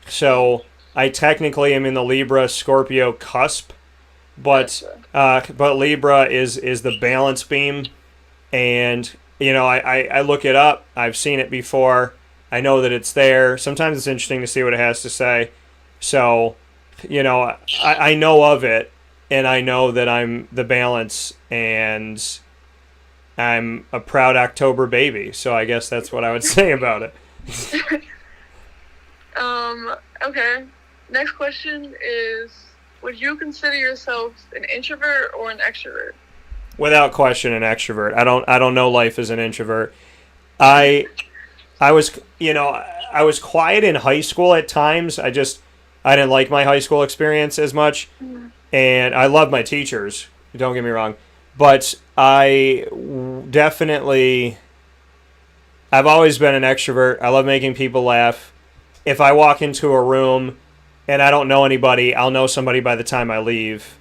so I technically am in the Libra Scorpio cusp, but Libra is the balance beam, and I look it up. I've seen it before. I know that it's there. Sometimes it's interesting to see what it has to say. So, I know of it, and I know that I'm the balance, and I'm a proud October baby. So I guess that's what I would say about it. Okay. Next question is, would you consider yourself an introvert or an extrovert? Without question, an extrovert. I don't know life as an introvert. I was quiet in high school at times. I didn't like my high school experience as much, and I love my teachers. Don't get me wrong, but I've always been an extrovert. I love making people laugh. If I walk into a room and I don't know anybody, I'll know somebody by the time I leave.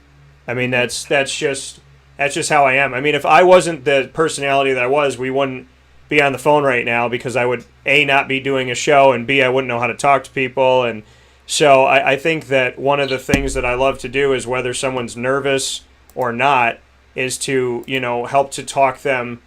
I mean, that's just how I am. I mean, if I wasn't the personality that I was, we wouldn't be on the phone right now, because I would A, not be doing a show, and B, I wouldn't know how to talk to people. And so I think that one of the things that I love to do is, whether someone's nervous or not, is to, help to talk them,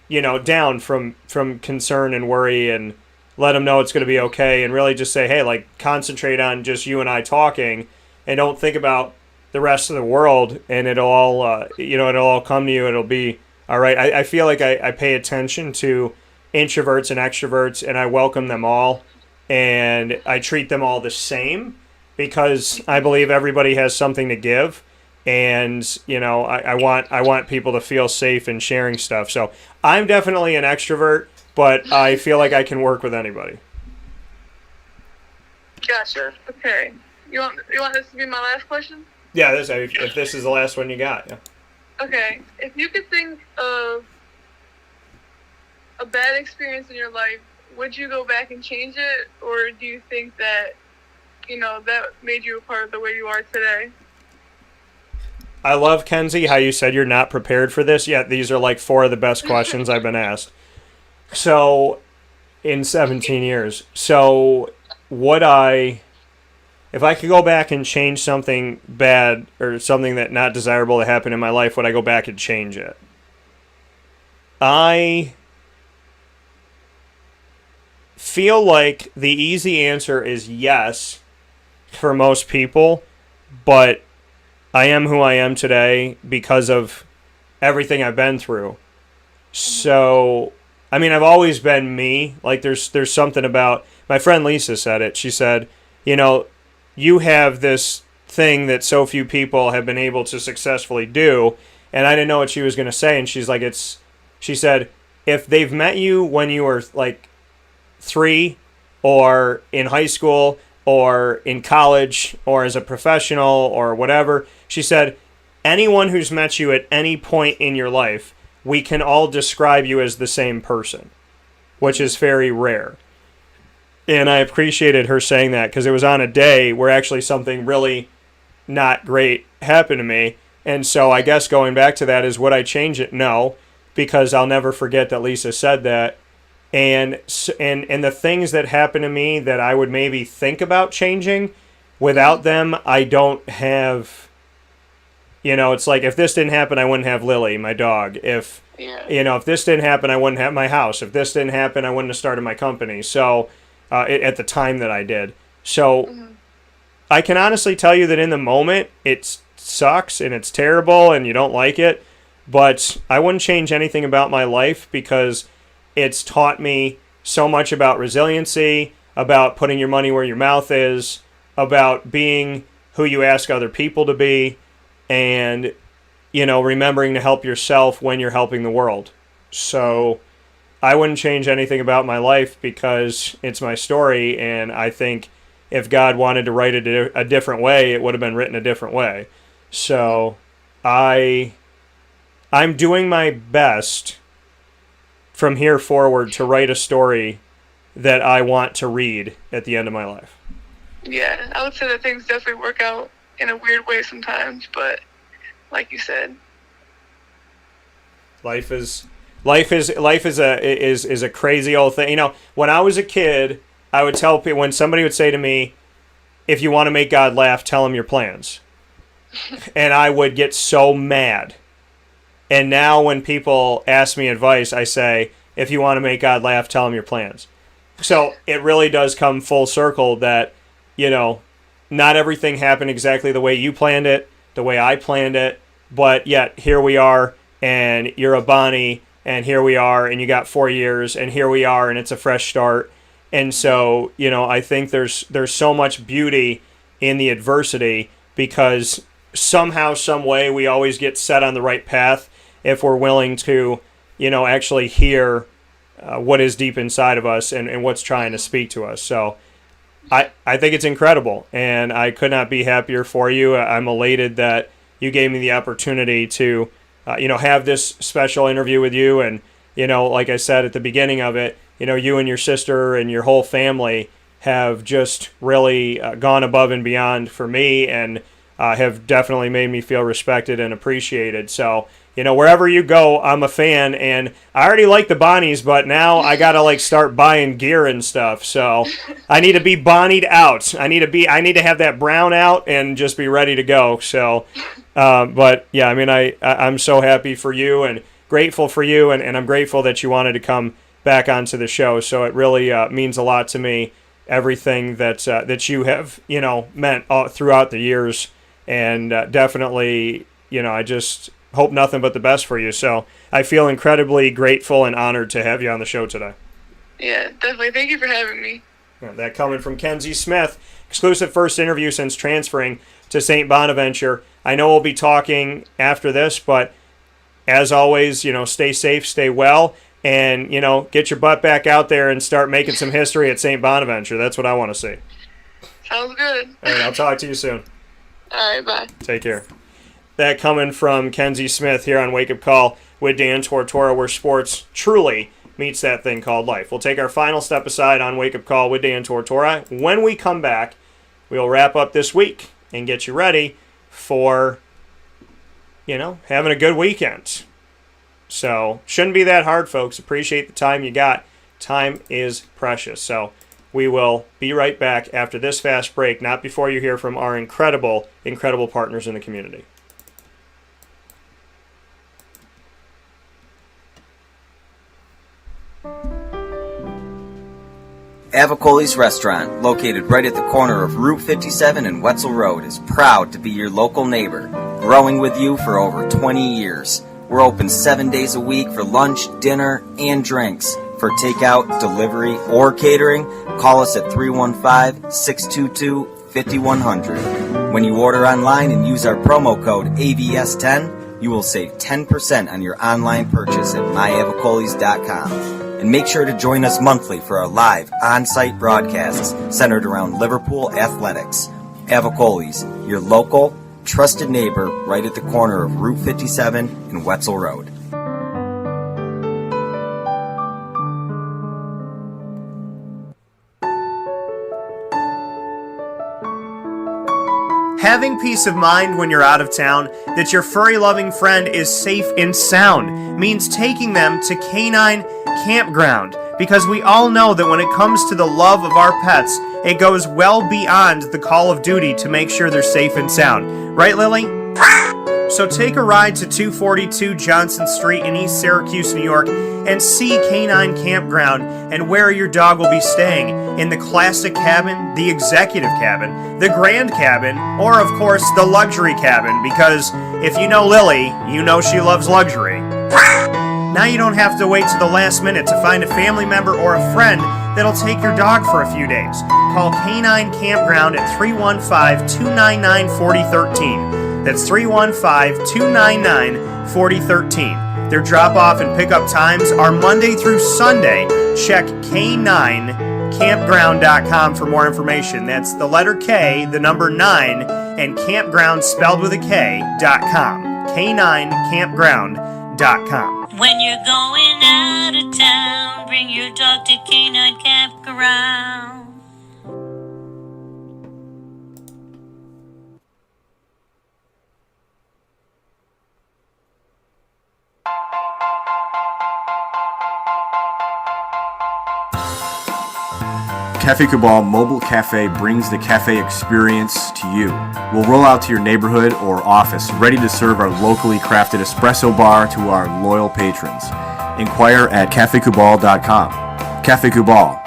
down from concern and worry, and let them know it's going to be okay, and really just say, hey, concentrate on just you and I talking, and don't think about the rest of the world, and it'll all, it'll all come to you. It'll be all right. I feel like I pay attention to introverts and extroverts, and I welcome them all, and I treat them all the same, because I believe everybody has something to give, and I want people to feel safe in sharing stuff. So I'm definitely an extrovert, but I feel like I can work with anybody. Gotcha. Okay. You want this to be my last question? Yeah, if this is the last one you got, yeah. Okay. If you could think of a bad experience in your life, would you go back and change it, or do you think that, that made you a part of the way you are today? I love, Kenzie, how you said you're not prepared for this yet. These are like 4 of the best questions I've been asked. So, in 17 years. So, if I could go back and change something bad or something that not desirable that happened in my life, would I go back and change it? I feel like the easy answer is yes for most people, but I am who I am today because of everything I've been through. So, I mean, I've always been me. Like, there's something about, my friend Lisa said it. She said, you know, you have this thing that so few people have been able to successfully do. And I didn't know what she was going to say. And she's like, she said, if they've met you when you were like 3 or in high school or in college or as a professional or whatever, she said, anyone who's met you at any point in your life, we can all describe you as the same person, which is very rare. And I appreciated her saying that because it was on a day where actually something really not great happened to me. And so I guess going back to that is, would I change it? No, because I'll never forget that Lisa said that. And the things that happened to me that I would maybe think about changing, without them, I don't have, you know, it's like if this didn't happen, I wouldn't have Lily, my dog. If this didn't happen, I wouldn't have my house. If this didn't happen, I wouldn't have started my company. So at the time that I did. So I can honestly tell you that in the moment, it sucks and it's terrible and you don't like it. But I wouldn't change anything about my life because it's taught me so much about resiliency, about putting your money where your mouth is, about being who you ask other people to be, and, you know, remembering to help yourself when you're helping the world. So I wouldn't change anything about my life because it's my story, and I think if God wanted to write it a different way, it would have been written a different way. So I'm doing my best from here forward to write a story that I want to read at the end of my life. Yeah, I would say that things definitely work out in a weird way sometimes, but like you said, life is a crazy old thing. You know, when I was a kid, I would tell people, when somebody would say to me, if you want to make God laugh, tell him your plans. And I would get so mad. And now when people ask me advice, I say, if you want to make God laugh, tell him your plans. So it really does come full circle that, you know, not everything happened exactly the way you planned it, the way I planned it, but yet here we are, and you're a Bonnie, and here we are, and you got 4 years, and here we are, and it's a fresh start. And so, you know, I think there's so much beauty in the adversity because somehow, some way, we always get set on the right path if we're willing to, you know, actually hear what is deep inside of us and what's trying to speak to us. So I think it's incredible, and I could not be happier for you. I'm elated that you gave me the opportunity to, you know, have this special interview with you. And, you know, like I said at the beginning of it, you know, you and your sister and your whole family have just really gone above and beyond for me, and have definitely made me feel respected and appreciated. So, you know, wherever you go, I'm a fan, and I already like the Bonnies, but now I gotta like start buying gear and stuff. So I need to be Bonnied out. I need to have that brown out and just be ready to go. So, but yeah, I mean, I'm so happy for you and grateful for you, and I'm grateful that you wanted to come back onto the show. So it really means a lot to me, everything that you have, you know, meant throughout the years, and definitely, you know, I just hope nothing but the best for you. So I feel incredibly grateful and honored to have you on the show today. Yeah, definitely. Thank you for having me. That coming from MacKenzie Smith, exclusive first interview since transferring to St. Bonaventure. I know we'll be talking after this, but as always, you know, stay safe, stay well, and, you know, get your butt back out there and start making some history at St. Bonaventure. That's what I want to see. Sounds good. All right, I'll talk to you soon. All right, bye. Take care. That coming from MacKenzie Smith here on Wake Up Call with Dan Tortora, where sports truly meets that thing called life. We'll take our final step aside on Wake Up Call with Dan Tortora. When we come back, we'll wrap up this week and get you ready for having a good weekend. So, shouldn't be that hard, folks. Appreciate the time you got. Time is precious. So, we will be right back after this fast break, not before you hear from our incredible, incredible partners in the community. Avicoli's Restaurant, located right at the corner of Route 57 and Wetzel Road, is proud to be your local neighbor, growing with you for over 20 years. We're open 7 days a week for lunch, dinner, and drinks. For takeout, delivery, or catering, call us at 315-622-5100. When you order online and use our promo code AVS10, you will save 10% on your online purchase at myavicolis.com. And make sure to join us monthly for our live on-site broadcasts centered around Liverpool athletics. Avicoli's, your local, trusted neighbor right at the corner of Route 57 and Wetzel Road. Having peace of mind when you're out of town that your furry-loving friend is safe and sound means taking them to Canine Kampground, because we all know that when it comes to the love of our pets, it goes well beyond the call of duty to make sure they're safe and sound. Right, Lily? So take a ride to 242 Johnson Street in East Syracuse, New York, and see Canine Kampground and where your dog will be staying, in the classic cabin, the executive cabin, the grand cabin, or of course the luxury cabin, because if you know Lily, you know she loves luxury. Now you don't have to wait to the last minute to find a family member or a friend that'll take your dog for a few days. Call Canine Kampground at 315-299-4013. That's 315-299-4013. Their drop-off and pickup times are Monday through Sunday. Check K9Kampground.com for more information. That's the letter K, the number 9, and Kampground spelled with a K.com. K9Kampground.com. When you're going out of town, bring your dog to Canine Kampground. Cafe Cabal Mobile Cafe brings the cafe experience to you. We'll roll out to your neighborhood or office, ready to serve our locally crafted espresso bar to our loyal patrons. Inquire at cafecabal.com. Cafe Cabal,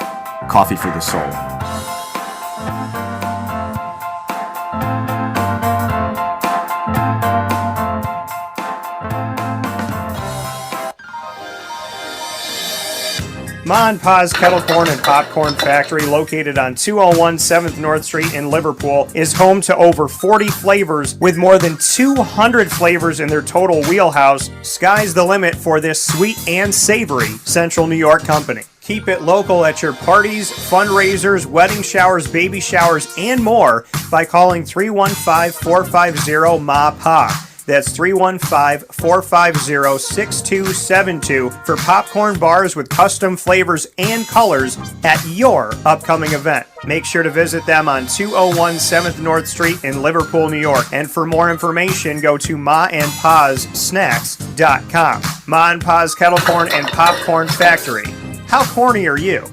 coffee for the soul. Ma and Pa's Kettle Corn and Popcorn Factory, located on 201 7th North Street in Liverpool, is home to over 40 flavors with more than 200 flavors in their total wheelhouse. Sky's the limit for this sweet and savory Central New York company. Keep it local at your parties, fundraisers, wedding showers, baby showers, and more by calling 315-450-MA-PA. That's 315-450-6272 for popcorn bars with custom flavors and colors at your upcoming event. Make sure to visit them on 201 7th North Street in Liverpool, New York. And for more information, go to maandpassnacks.com. Ma and Pa's Kettle Corn and Popcorn Factory. How corny are you?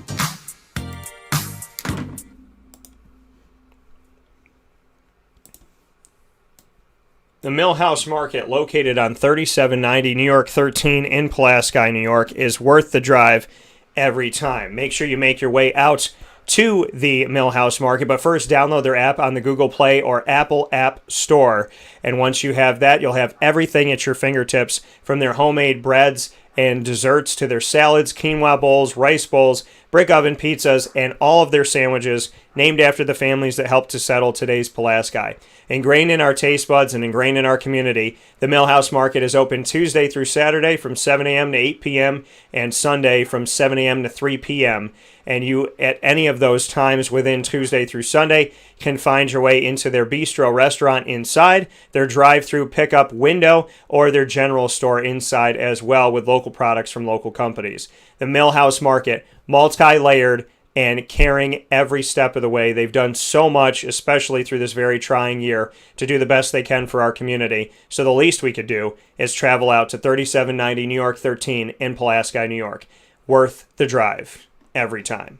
The Millhouse Market, located on 3790 New York 13 in Pulaski, New York, is worth the drive every time. Make sure you make your way out to the Millhouse Market, but first download their app on the Google Play or Apple App Store. And once you have that, you'll have everything at your fingertips, from their homemade breads and desserts to their salads, quinoa bowls, rice bowls, brick oven pizzas, and all of their sandwiches named after the families that helped to settle today's Pulaski. Ingrained in our taste buds and ingrained in our community, the Millhouse Market is open Tuesday through Saturday from 7 a.m. to 8 p.m. and Sunday from 7 a.m. to 3 p.m. And you, at any of those times within Tuesday through Sunday, can find your way into their bistro restaurant inside, their drive-through pickup window, or their general store inside as well, with local products from local companies. The Millhouse Market, multi-layered, and caring every step of the way. They've done so much, especially through this very trying year, to do the best they can for our community. So the least we could do is travel out to 3790 New York 13 in Pulaski, New York. Worth the drive every time.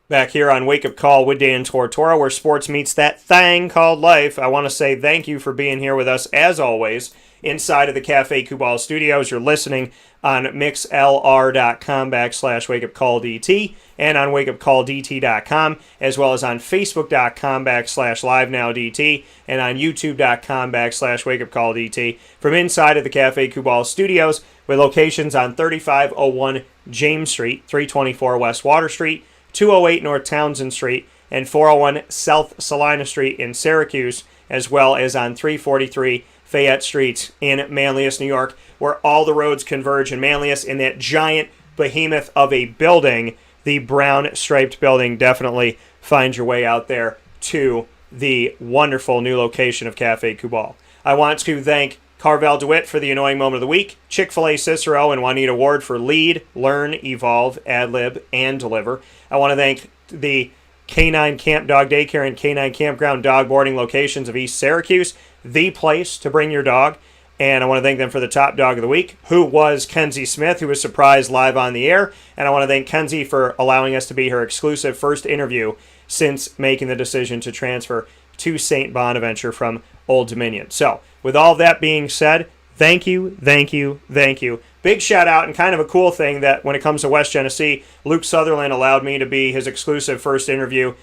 Back here on Wake Up Call with Dan Tortora, where sports meets that thing called life. I want to say thank you for being here with us, as always, inside of the Cafe Kubal studios. You're listening on mixlr.com/wakeupcalldt and on wakeupcalldt.com, as well as on facebook.com/livenowdt and on youtube.com/wakeupcalldt from inside of the Cafe Kubal studios, with locations on 3501 James Street, 324 West Water Street, 208 North Townsend Street, and 401 South Salina Street in Syracuse, as well as on 343 Fayette Street in Manlius, New York, where all the roads converge in Manlius in that giant behemoth of a building. The brown striped building. Definitely find your way out there to the wonderful new location of Cafe Kubal. I want to thank Carvel DeWitt for the Annoying Moment of the Week, Chick-fil-A Cicero and Juanita Ward for Lead, Learn, Evolve, Ad-Lib, and Deliver. I want to thank the K9 Kamp Dog Daycare and K9 Kampground dog boarding locations of East Syracuse, the place to bring your dog. And I want to thank them for the top dog of the week, who was MacKenzie Smith, who was surprised live on the air. And I want to thank Kenzie for allowing us to be her exclusive first interview since making the decision to transfer to St. Bonaventure from Old Dominion. So, with all that being said, thank you, thank you, thank you. Big shout out, and kind of a cool thing that when it comes to West Genesee, Luke Sutherland allowed me to be his exclusive first interview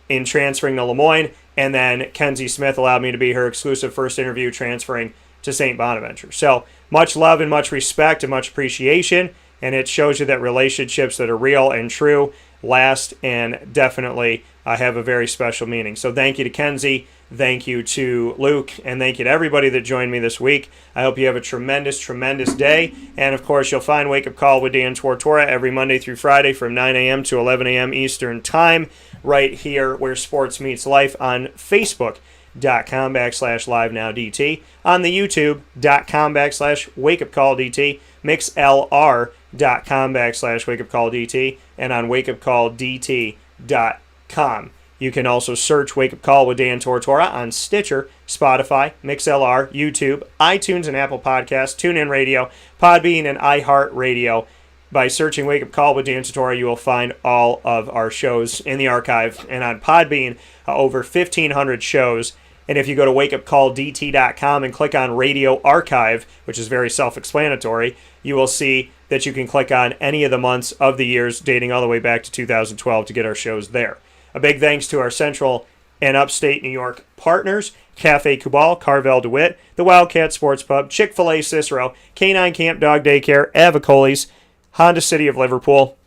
in transferring to Lemoyne, and then Kenzie Smith allowed me to be her exclusive first interview transferring to St. Bonaventure. So much love and much respect and much appreciation, and it shows you that relationships that are real and true last and definitely have a very special meaning. So thank you to Kenzie, thank you to Luke, and thank you to everybody that joined me this week. I hope you have a tremendous, tremendous day. And of course, you'll find Wake Up Call with Dan Tortora every Monday through Friday from 9 a.m. to 11 a.m. Eastern Time, right here where sports meets life on Facebook.com/LiveNowDT, on the YouTube.com/WakeUpCallDT, MixLR.com/WakeUpCallDT, and on WakeUpCallDT.com. You can also search Wake Up Call with Dan Tortora on Stitcher, Spotify, MixLR, YouTube, iTunes and Apple Podcasts, TuneIn Radio, Podbean, and iHeartRadio. By searching Wake Up Call with Dan Tortora, you will find all of our shows in the archive. And on Podbean, over 1,500 shows. And if you go to wakeupcalldt.com and click on Radio Archive, which is very self-explanatory, you will see that you can click on any of the months of the years dating all the way back to 2012 to get our shows there. A big thanks to our Central and Upstate New York partners, Cafe Kubal, Carvel DeWitt, the Wildcat Sports Pub, Chick-fil-A Cicero, K9 Kamp Dog Daycare, Avicoli's, Honda City of Liverpool,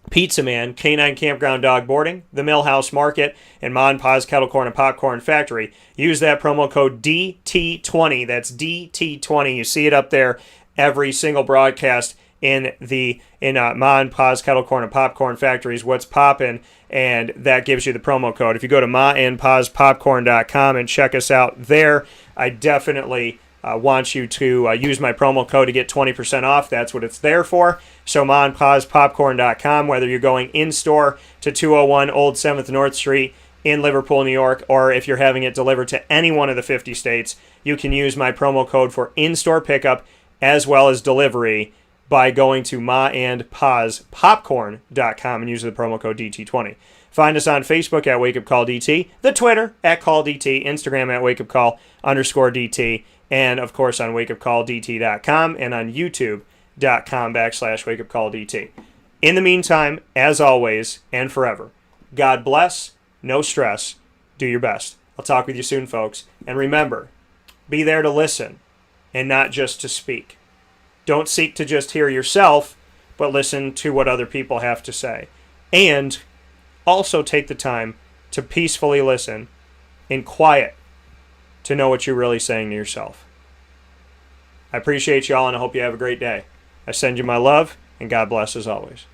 Pizza Man, K9 Kampground Dog Boarding, the Millhouse Market, and Ma and Pa's Kettle Corn and Popcorn Factory. Use that promo code DT20. That's DT20. You see it up there every single broadcast in Ma and Pa's Kettle Corn and Popcorn Factories. What's poppin'? And that gives you the promo code. If you go to maandpaspopcorn.com and check us out there, I definitely want you to use my promo code to get 20% off. That's what it's there for. So maandpaspopcorn.com, whether you're going in-store to 201 Old 7th North Street in Liverpool, New York, or if you're having it delivered to any one of the 50 states, you can use my promo code for in-store pickup as well as delivery by going to maandpaspopcorn.com and use the promo code DT20. Find us on Facebook at Wake Up Call DT, the Twitter at Call DT, Instagram at Wake Up Call _DT, and of course on wakeupcalldt.com and on youtube.com/wakeupcalldt. In the meantime, as always and forever, God bless, no stress, do your best. I'll talk with you soon, folks. And remember, be there to listen and not just to speak. Don't seek to just hear yourself, but listen to what other people have to say. And also take the time to peacefully listen in quiet to know what you're really saying to yourself. I appreciate y'all, and I hope you have a great day. I send you my love, and God bless as always.